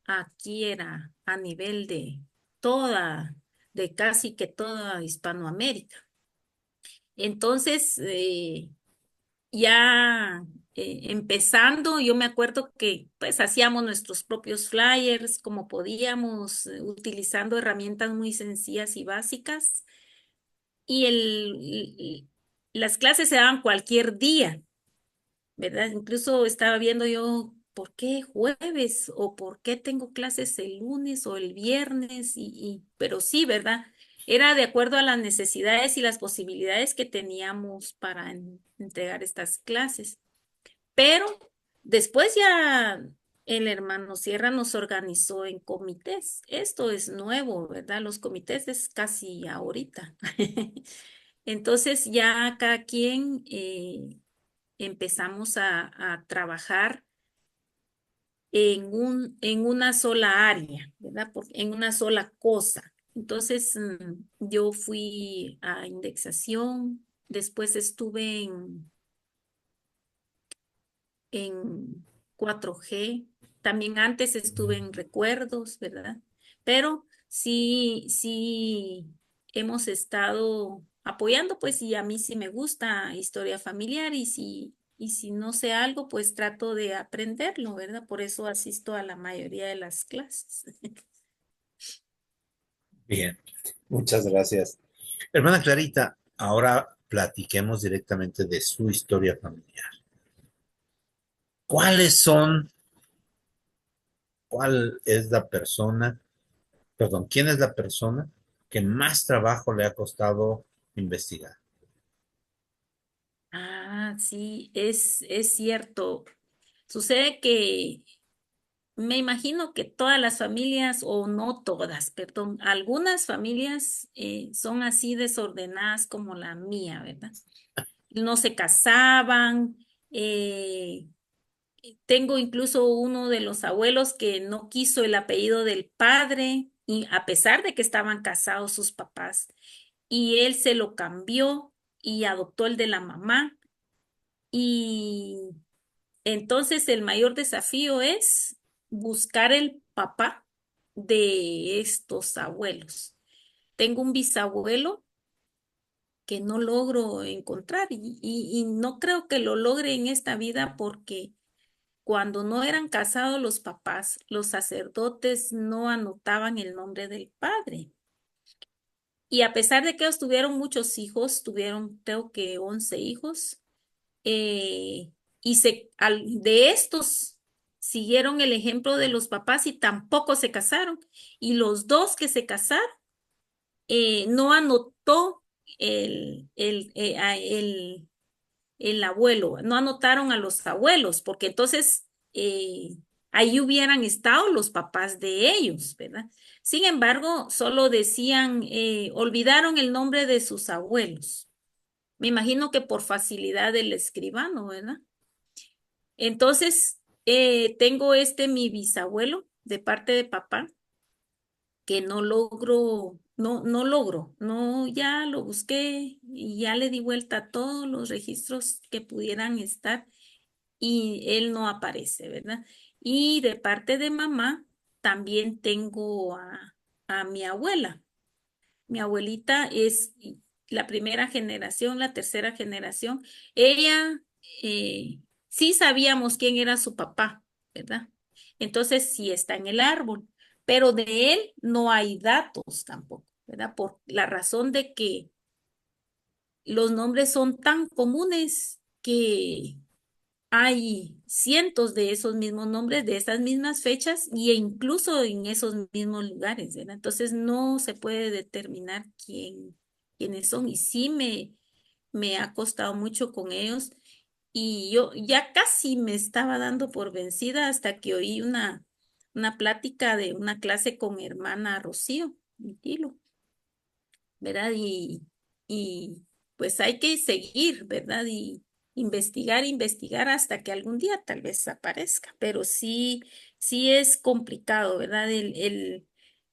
aquí era a nivel toda, de casi que toda Hispanoamérica. Entonces, ya empezando, yo me acuerdo que pues hacíamos nuestros propios flyers como podíamos, utilizando herramientas muy sencillas y básicas y las clases se daban cualquier día, ¿verdad? Incluso estaba viendo yo, ¿por qué jueves? ¿O por qué tengo clases el lunes o el viernes? Pero sí, ¿verdad? Era de acuerdo a las necesidades y las posibilidades que teníamos para entregar estas clases. Pero después ya el hermano Sierra nos organizó en comités. Esto es nuevo, ¿verdad? Los comités es casi ahorita. Entonces ya cada quien empezamos a trabajar en una sola área, ¿verdad? En una sola cosa. Entonces yo fui a indexación, después estuve en 4G. También antes estuve en recuerdos, ¿verdad? Pero sí hemos estado apoyando, pues, y a mí sí me gusta historia familiar y si no sé algo, pues trato de aprenderlo, ¿verdad? Por eso asisto a la mayoría de las clases. Bien, muchas gracias. Hermana Clarita, ahora platiquemos directamente de su historia familiar. ¿Cuáles son, cuál es la persona, perdón, quién es la persona que más trabajo le ha costado investigar? Sí, es cierto. Sucede que me imagino que todas las familias, o no todas, perdón, algunas familias son así desordenadas como la mía, ¿verdad? No se casaban. eh, Tengo incluso uno de los abuelos que no quiso el apellido del padre, y a pesar de que estaban casados sus papás, y él se lo cambió y adoptó el de la mamá. Y entonces el mayor desafío es buscar el papá de estos abuelos. Tengo un bisabuelo que no logro encontrar y no creo que lo logre en esta vida porque cuando no eran casados los papás, los sacerdotes no anotaban el nombre del padre. Y a pesar de que ellos tuvieron muchos hijos, tuvieron creo que 11 hijos, eh, de estos siguieron el ejemplo de los papás y tampoco se casaron. Y los dos que se casaron, no anotó el abuelo, no anotaron a los abuelos, porque entonces ahí hubieran estado los papás de ellos, ¿verdad? Sin embargo, solo decían, olvidaron el nombre de sus abuelos. Me imagino que por facilidad del escribano, ¿verdad? Entonces, tengo mi bisabuelo de parte de papá, que no, ya lo busqué y ya le di vuelta a todos los registros que pudieran estar y él no aparece, ¿verdad? Y de parte de mamá, también tengo a mi abuela. Mi abuelita es la primera generación, la tercera generación. Ella, sí sabíamos quién era su papá, ¿verdad? Entonces sí está en el árbol, pero de él no hay datos tampoco, ¿verdad? Por la razón de que los nombres son tan comunes que hay cientos de esos mismos nombres, de esas mismas fechas y incluso en esos mismos lugares, ¿verdad? Entonces no se puede determinar quiénes son y sí me ha costado mucho con ellos y yo ya casi me estaba dando por vencida hasta que oí una plática de una clase con mi hermana Rocío, mi tilo, ¿verdad? Y pues hay que seguir, ¿verdad? Y investigar hasta que algún día tal vez aparezca, pero sí, sí es complicado, ¿verdad?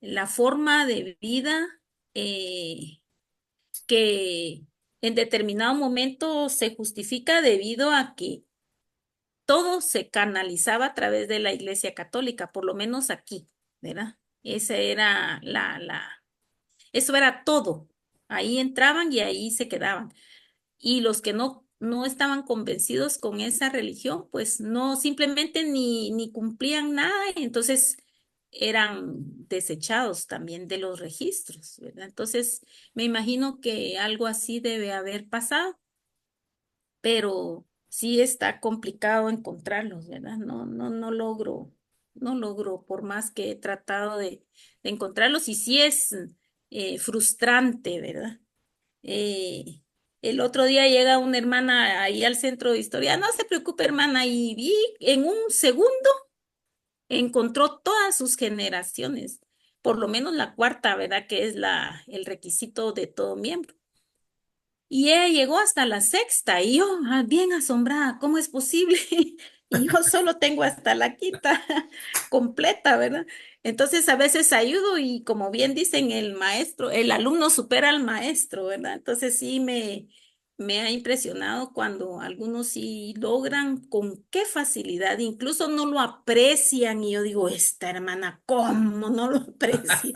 La forma de vida eh, que en determinado momento se justifica debido a que todo se canalizaba a través de la Iglesia Católica, por lo menos aquí, ¿verdad? Esa era eso era todo. Ahí entraban y ahí se quedaban. Y los que no estaban convencidos con esa religión, pues no, simplemente ni cumplían nada, y entonces eran desechados también de los registros, ¿verdad? Entonces, me imagino que algo así debe haber pasado, pero sí está complicado encontrarlos, ¿verdad? No logro, por más que he tratado de encontrarlos, y sí es frustrante, ¿verdad? Eh, el otro día llega una hermana ahí al centro de historia, no se preocupe, hermana, y vi en un segundo encontró todas sus generaciones, por lo menos la cuarta, ¿verdad? Que es el requisito de todo miembro. Y ella llegó hasta la sexta y yo, bien asombrada, ¿cómo es posible? Y yo solo tengo hasta la quinta completa, ¿verdad? Entonces a veces ayudo y como bien dicen, el alumno supera al maestro, ¿verdad? Entonces sí me ha impresionado cuando algunos sí logran con qué facilidad, incluso no lo aprecian y yo digo, esta hermana, ¿cómo no lo aprecia?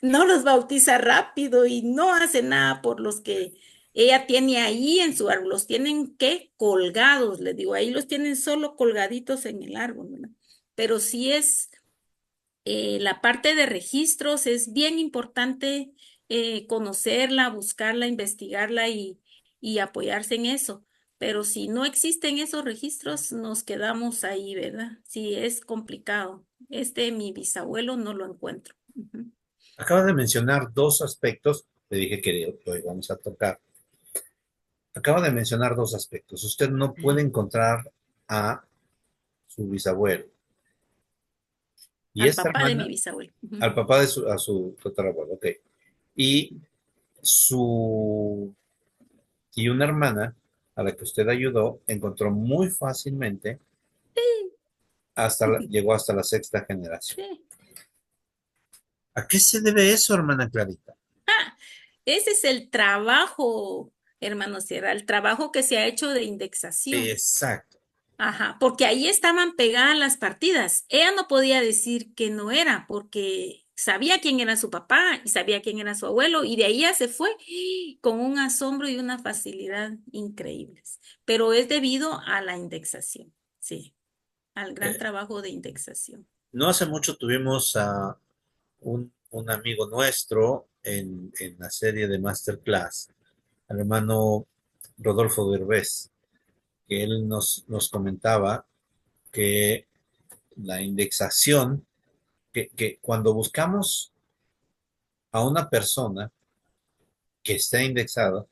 No los bautiza rápido y no hace nada por los que ella tiene ahí en su árbol. Los tienen que colgados, les digo, ahí los tienen solo colgaditos en el árbol, ¿verdad? Pero sí es la parte de registros, es bien importante conocerla, buscarla, investigarla y apoyarse en eso. Pero si no existen esos registros, nos quedamos ahí, ¿verdad? Sí, es complicado. Mi bisabuelo no lo encuentro. Ujú. Acaba de mencionar dos aspectos, le dije que hoy vamos a tocar. Acaba de mencionar dos aspectos. Usted no puede encontrar a su bisabuelo. Y Al esta papá de mi hermana, bisabuelo. Ujú. al papá de a su tatarabuelo, ok. Y su, y una hermana a la que usted ayudó encontró muy fácilmente llegó hasta la sexta generación. Sí. ¿A qué se debe eso, hermana Clarita? Ese es el trabajo, hermano Sierra, el trabajo que se ha hecho de indexación. Exacto. Ajá, porque ahí estaban pegadas las partidas. Ella no podía decir que no era, porque sabía quién era su papá y sabía quién era su abuelo, y de ahí ya se fue con un asombro y una facilidad increíbles. Pero es debido a la indexación, sí, al gran Eh, trabajo de indexación. no hace mucho tuvimos a un amigo nuestro en la serie de Masterclass, al hermano Rodolfo Derbez, que él nos comentaba que la indexación, que cuando buscamos a una persona que está indexada,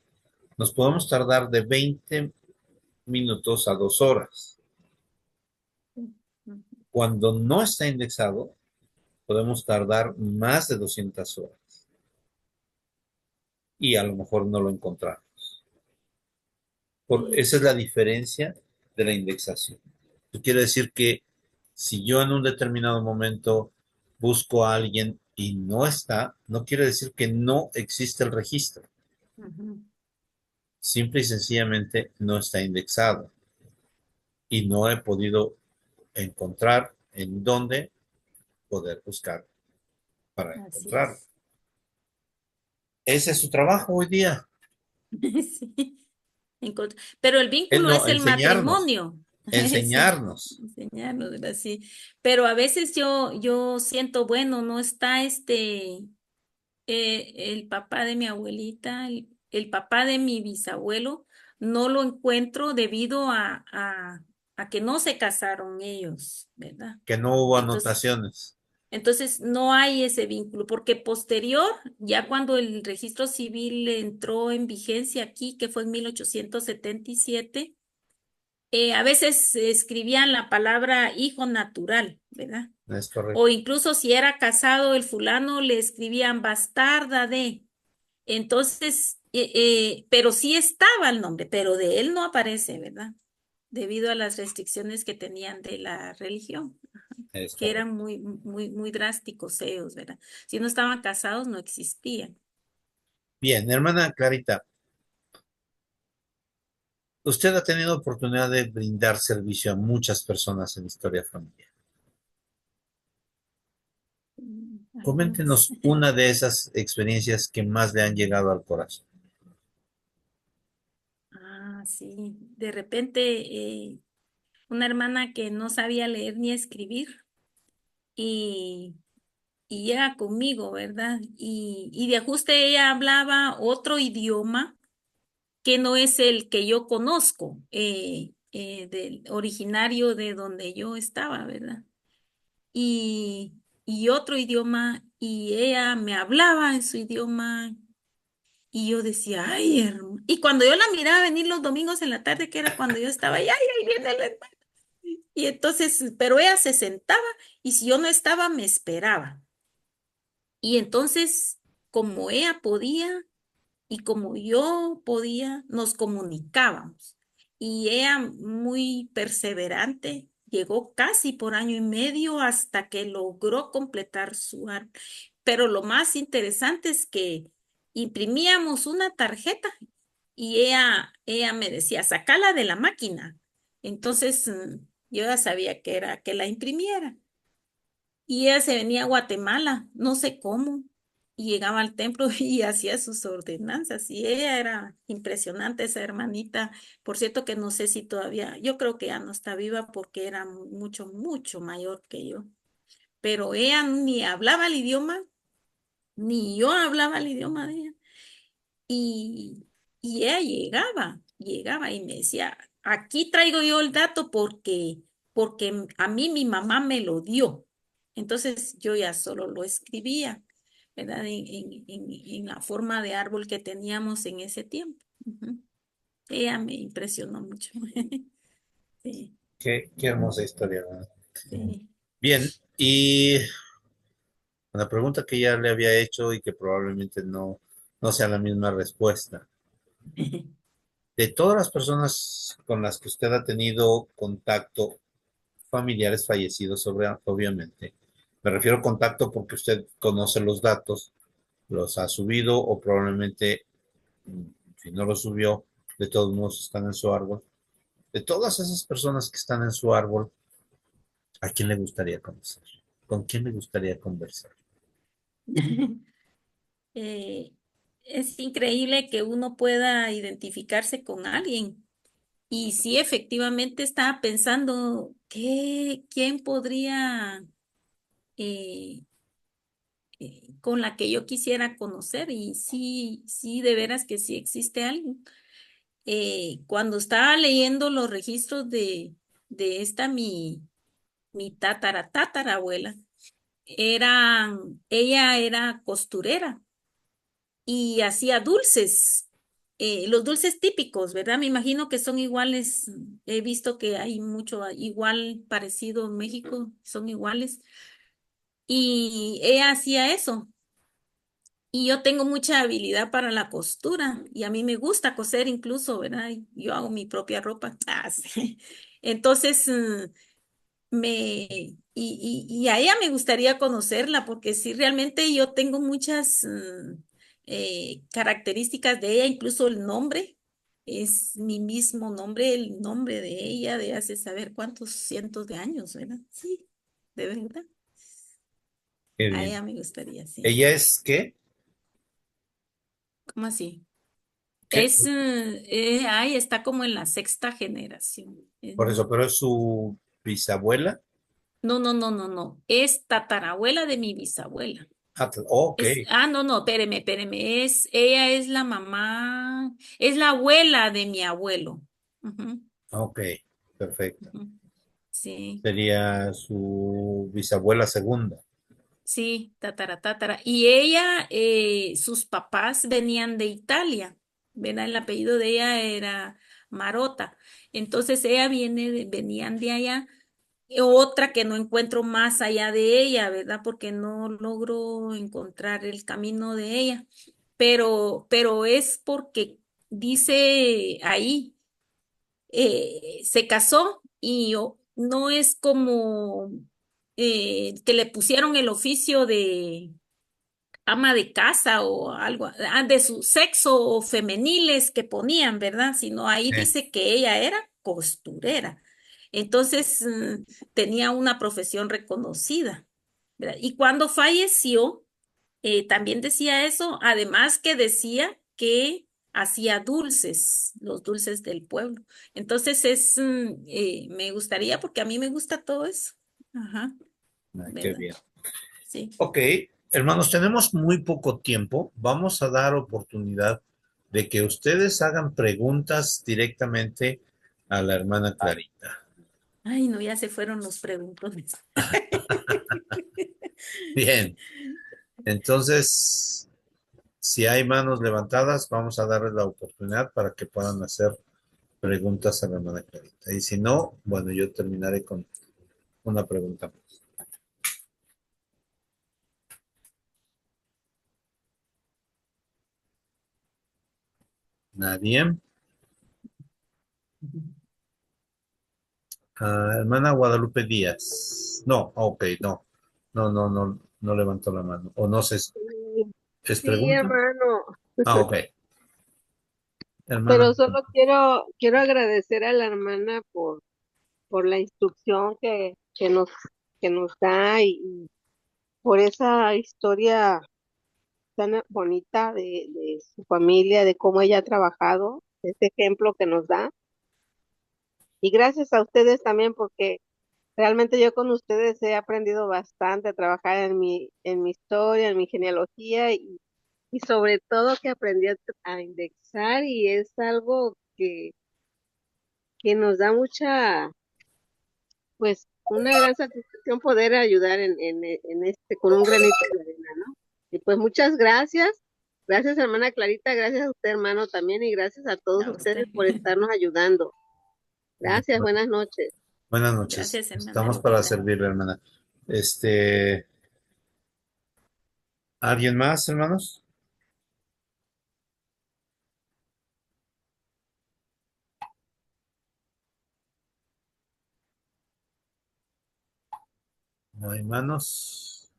nos podemos tardar de 20 minutos a 2 horas. Cuando no está indexado, podemos tardar más de 200 horas y a lo mejor no lo encontramos. Esa es la diferencia de la indexación. Quiere decir que si yo en un determinado momento busco a alguien y no está, no quiere decir que no existe el registro. Simple y sencillamente no está indexado y no he podido encontrar en dónde poder buscar para Así encontrarlo. es. Ese es su trabajo hoy día. Sí. Pero el vínculo es el Enseñarnos, matrimonio. Sí, enseñarnos. enseñarnos, ¿verdad? Sí. Pero a veces yo siento, bueno, no está el papá de mi abuelita, el papá de mi bisabuelo, no lo encuentro debido a que no se casaron ellos, ¿verdad? Que no hubo Entonces, anotaciones. entonces no hay ese vínculo, porque posterior, ya cuando el registro civil entró en vigencia aquí, que fue en 1877, a veces escribían la palabra hijo natural, ¿verdad? Es correcto. O incluso si era casado el fulano, le escribían bastarda de. Entonces, pero sí estaba el nombre, pero de él no aparece, ¿verdad? Debido a las restricciones que tenían de la religión, Es que correcto. eran muy drásticos ellos, ¿verdad? Si no estaban casados, no existían. Bien, hermana Clarita, usted ha tenido oportunidad de brindar servicio a muchas personas en historia familiar. Algunos. Coméntenos una de esas experiencias que más le han llegado al corazón. Ah, sí. De repente, una hermana que no sabía leer ni escribir y, y llega conmigo, ¿verdad? Y de ajuste ella hablaba otro idioma que no es el que yo conozco, del originario de donde yo estaba, ¿verdad? Y otro idioma, y ella me hablaba en su idioma, y yo decía, ay, hermano. Y cuando yo la miraba venir los domingos en la tarde, que era cuando yo estaba, ay, ahí viene el hermano. Y entonces, pero ella se sentaba, y si yo no estaba, me esperaba. Y entonces, como ella podía, y como yo podía, nos comunicábamos. Y ella, muy perseverante, llegó casi por año y medio hasta que logró completar su arte. Pero lo más interesante es que imprimíamos una tarjeta y ella me decía, sacala de la máquina. Entonces, yo ya sabía que era que la imprimiera. Y ella se venía a Guatemala, no sé cómo, y llegaba al templo y hacía sus ordenanzas. Y ella era impresionante, esa hermanita. Por cierto que no sé si todavía, yo creo que ya no está viva porque era mucho mayor que yo. Pero ella ni hablaba el idioma, ni yo hablaba el idioma de ella. Y, y ella llegaba y me decía, aquí traigo yo el dato porque a mí mi mamá me lo dio. Entonces yo ya solo lo escribía, ¿verdad? En la forma de árbol que teníamos en ese tiempo. Ujú. Ella me impresionó mucho. Sí, Qué hermosa historia, ¿verdad? sí. Bien, y la pregunta que ya le había hecho y que probablemente no sea la misma respuesta. De todas las personas con las que usted ha tenido contacto, familiares fallecidos, obviamente, me refiero a contacto porque usted conoce los datos, los ha subido o probablemente, si no los subió, de todos modos están en su árbol. De todas esas personas que están en su árbol, ¿a quién le gustaría conocer? ¿Con quién le gustaría conversar? Eh, es increíble que uno pueda identificarse con alguien. Y sí, efectivamente estaba pensando quién podría, eh, con la que yo quisiera conocer. Y sí, sí, de veras que sí existe alguien. cuando estaba leyendo los registros de esta mi tatarabuela, ella era costurera y hacía dulces, los dulces típicos, ¿verdad? Me imagino que son iguales. He visto que hay mucho igual parecido en México, son iguales. Y ella hacía eso. Y yo tengo mucha habilidad para la costura y a mí me gusta coser incluso, ¿verdad? Y yo hago mi propia ropa. Ah, sí. Entonces, y a ella me gustaría conocerla porque sí, realmente yo tengo muchas características de ella, incluso el nombre es mi mismo nombre, el nombre de ella de hace saber cuántos cientos de años, ¿verdad? Sí, de verdad. Qué A bien. ella me gustaría, sí. ¿Ella es qué? ¿Cómo así? ¿Qué? Ay, está como en la sexta generación. Por eso, pero es su bisabuela. No, no, no, no, no. Es tatarabuela de mi bisabuela. Ah, ok, No, no, espéreme. Ella es la mamá, es la abuela de mi abuelo. Ujú, ok, perfecto. ujú. Sí, Sería su bisabuela segunda. sí, tatara. Y ella, sus papás venían de Italia. ¿Verdad? El apellido de ella era Marota. Entonces ella venían de allá. Otra que no encuentro más allá de ella, ¿verdad? Porque no logro encontrar el camino de ella. Pero es porque dice ahí, se casó y no es como que le pusieron el oficio de ama de casa o algo, de su sexo o femeniles que ponían, ¿verdad? Sino ahí dice que ella era costurera. Entonces, tenía una profesión reconocida, ¿verdad? Y cuando falleció, también decía eso, además que decía que hacía dulces, los dulces del pueblo. Entonces, me gustaría, porque a mí me gusta todo eso. Ajá, Ah, qué ¿verdad? bien. Sí. Ok, hermanos, tenemos muy poco tiempo. Vamos a dar oportunidad de que ustedes hagan preguntas directamente a la hermana Clarita. Ay, no, ya se fueron los preguntones. Bien, entonces, si hay manos levantadas, vamos a darles la oportunidad para que puedan hacer preguntas a la hermana Clarita. Y si no, bueno, yo terminaré con una pregunta más. ¿Nadie? Ah, hermana Guadalupe Díaz. No, ok, no. No levantó la mano. O no sé, Sí, ¿es sí, pregunta? hermano, Ah, ok. Hermana, pero solo quiero agradecer a la hermana por la instrucción que nos da y por esa historia tan bonita de su familia, de cómo ella ha trabajado, ese ejemplo que nos da. Y gracias a ustedes también, porque realmente yo con ustedes he aprendido bastante a trabajar en mi historia, en mi genealogía y sobre todo que aprendí a indexar y es algo que nos da mucha, pues, una gran satisfacción poder ayudar en este, con un granito de arena, ¿no? Y pues muchas gracias. Gracias, hermana Clarita, gracias a usted, hermano, también, y gracias a todos A ustedes usted. por estarnos ayudando. Gracias, buenas noches. buenas noches. Gracias, hermana Estamos para Lupita. servirle, hermana. Este, ¿alguien más, hermanos? No hay manos.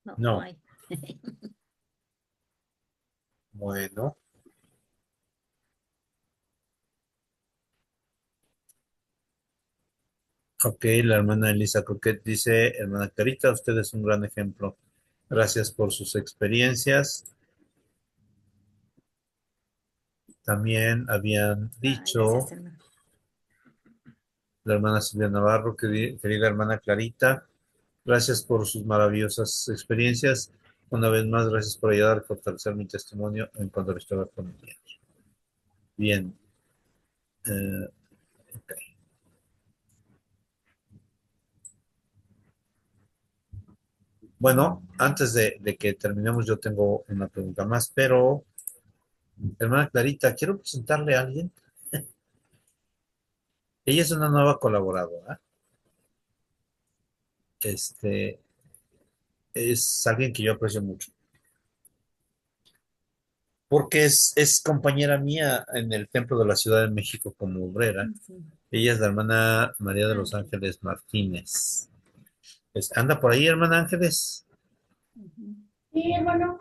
No, no No. hay. Bueno, ok, la hermana Elisa Coquet dice, hermana Clarita, usted es un gran ejemplo. Gracias por sus experiencias. También habían Ay, gracias, dicho hermano. la hermana Silvia Navarro, querida hermana Clarita, gracias por sus maravillosas experiencias Una vez más, gracias por ayudar a fortalecer mi testimonio en cuanto a la historia familiar. Bien. Ok. Bueno, antes de que terminemos, yo tengo una pregunta más, pero, hermana Clarita, quiero presentarle a alguien. Ella es una nueva colaboradora. Este, es alguien que yo aprecio mucho, porque es compañera mía en el Templo de la Ciudad de México como obrera. Sí. Ella es la hermana María de los Ángel. Ángeles Martínez. ¿Anda por ahí, hermana Ángeles? Ujú. Sí, hermano,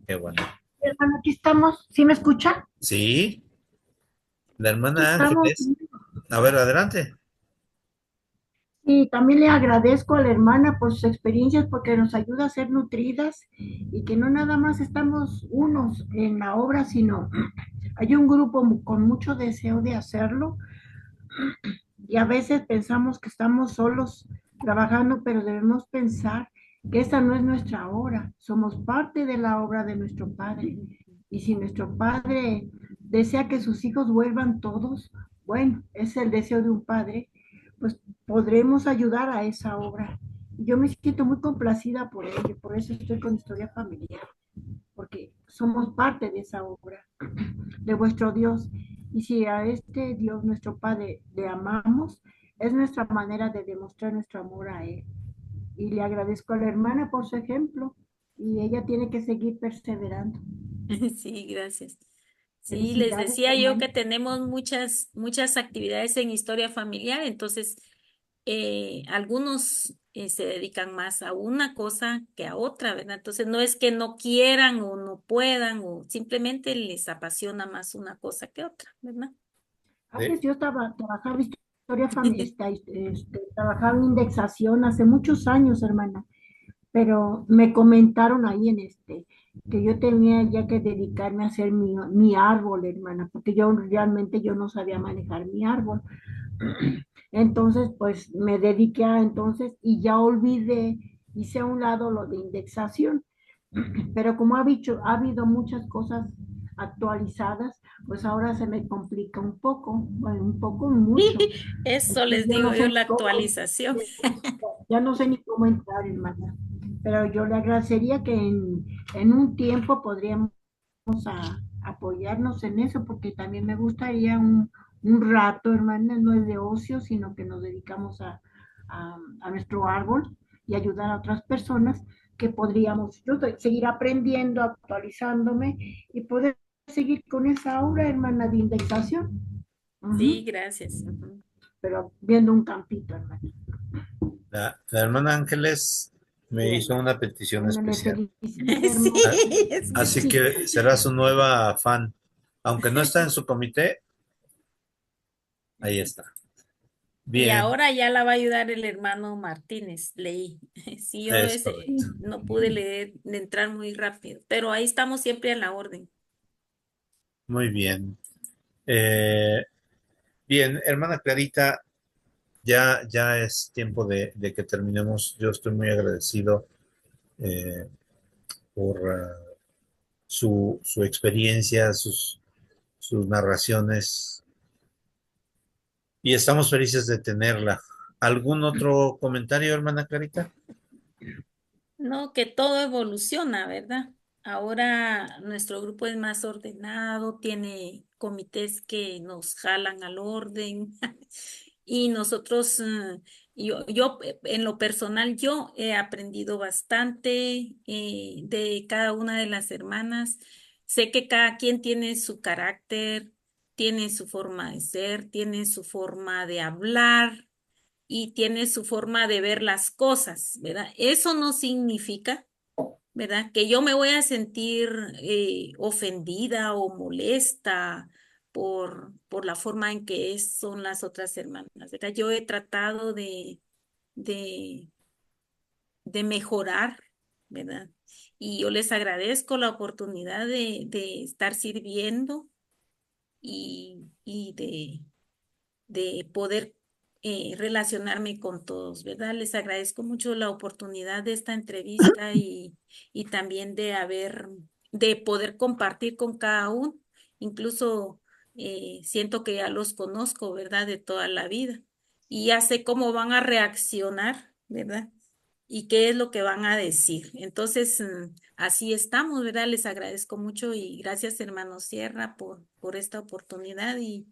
Qué bueno. hermano, aquí estamos. ¿Sí me escucha? Sí, la Aquí hermana estamos. Ángeles. A ver, adelante. Y también le agradezco a la hermana por sus experiencias porque nos ayuda a ser nutridas y que no nada más estamos unos en la obra, sino hay un grupo con mucho deseo de hacerlo y a veces pensamos que estamos solos trabajando, pero debemos pensar que esta no es nuestra obra, somos parte de la obra de nuestro Padre. Y si nuestro Padre desea que sus hijos vuelvan todos, bueno, es el deseo de un padre, pues podremos ayudar a esa obra. Yo me siento muy complacida por ello, por eso estoy con Historia Familiar, porque somos parte de esa obra de vuestro Dios. Y si a este Dios, nuestro Padre, le amamos, es nuestra manera de demostrar nuestro amor a Él. Y le agradezco a la hermana por su ejemplo y ella tiene que seguir perseverando. Sí, gracias. Sí, les Felicidades, decía yo hermana. que tenemos muchas actividades en historia familiar, entonces algunos se dedican más a una cosa que a otra, ¿verdad? Entonces no es que no quieran o no puedan o simplemente les apasiona más una cosa que otra, ¿verdad? Sí. Antes yo trabajaba historia familiar, trabajaba en indexación hace muchos años, hermana, pero me comentaron ahí que yo tenía ya que dedicarme a hacer mi árbol, hermana, porque yo realmente yo no sabía manejar mi árbol. Entonces, pues me dediqué a entonces y ya olvidé, hice a un lado lo de indexación, pero como ha habido muchas cosas actualizadas, pues ahora se me complica un poco, bueno, un poco, mucho. Eso les Ya digo no yo, sé la ni cómo, actualización. ya no sé ni cómo entrar, hermana. Pero yo le agradecería que en un tiempo podríamos apoyarnos en eso, porque también me gustaría un rato, hermana, no es de ocio, sino que nos dedicamos a nuestro árbol y ayudar a otras personas que podríamos seguir aprendiendo, actualizándome y poder seguir con esa obra, hermana, de indexación. Sí, Ujú. gracias. Ujú. Pero viendo un campito, hermana. La hermana Ángeles Sí, me hizo hermana. una petición Bueno, le especial. felicito, Sí, hermana. es que Así sí. Sí, que será su nueva fan. Aunque no está en su comité, ahí está. Y Bien, ahora ya la va a ayudar el hermano Martínez, leí. Sí, yo es correcto. sí. no pude leer, de entrar muy rápido, pero ahí estamos siempre a la orden. Muy bien. Eh, bien, hermana Clarita, ya es tiempo de que terminemos. Yo estoy muy agradecido eh, por su experiencia, sus narraciones, y estamos felices de tenerla. ¿Algún otro comentario, hermana Clarita? No, que todo evoluciona, ¿verdad? Ahora nuestro grupo es más ordenado, tiene comités que nos jalan al orden y nosotros, en lo personal, yo he aprendido bastante de cada una de las hermanas. Sé que cada quien tiene su carácter, tiene su forma de ser, tiene su forma de hablar y tiene su forma de ver las cosas, ¿verdad? Eso no significa, ¿verdad? Que yo me voy a sentir ofendida o molesta por la forma en que son las otras hermanas, ¿verdad? Yo he tratado de, de mejorar, ¿verdad? Y yo les agradezco la oportunidad de estar sirviendo y de poder relacionarme con todos, ¿verdad? Les agradezco mucho la oportunidad de esta entrevista y también de poder compartir con cada uno. Incluso siento que ya los conozco, ¿verdad? De toda la vida. Y ya sé cómo van a reaccionar, ¿verdad? Y qué es lo que van a decir. Entonces, así estamos, ¿verdad? Les agradezco mucho y gracias, hermano Sierra, por esta oportunidad y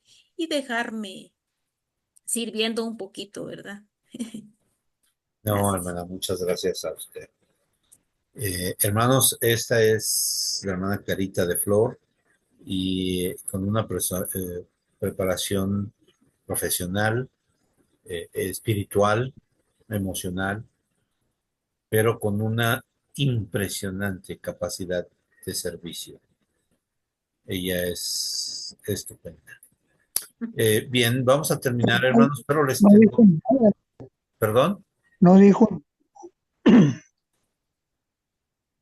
dejarme sirviendo un poquito, ¿verdad? No, Gracias. hermana, muchas gracias a usted. Hermanos, esta es la hermana Clarita de Flor y con una preparación profesional, espiritual, emocional, pero con una impresionante capacidad de servicio. Ella es estupenda. Bien, vamos a terminar, hermanos, pero les No dijo tengo, nada, perdón, no dijo,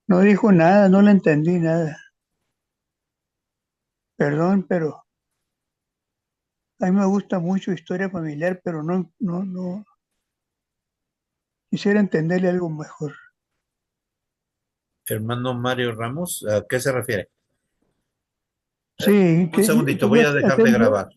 no dijo nada, no le entendí nada. Perdón, pero a mí me gusta mucho historia familiar, pero no quisiera entenderle algo mejor. hermano Mario Ramos, ¿a qué se refiere? Sí, Un segundito, voy a dejar de grabar.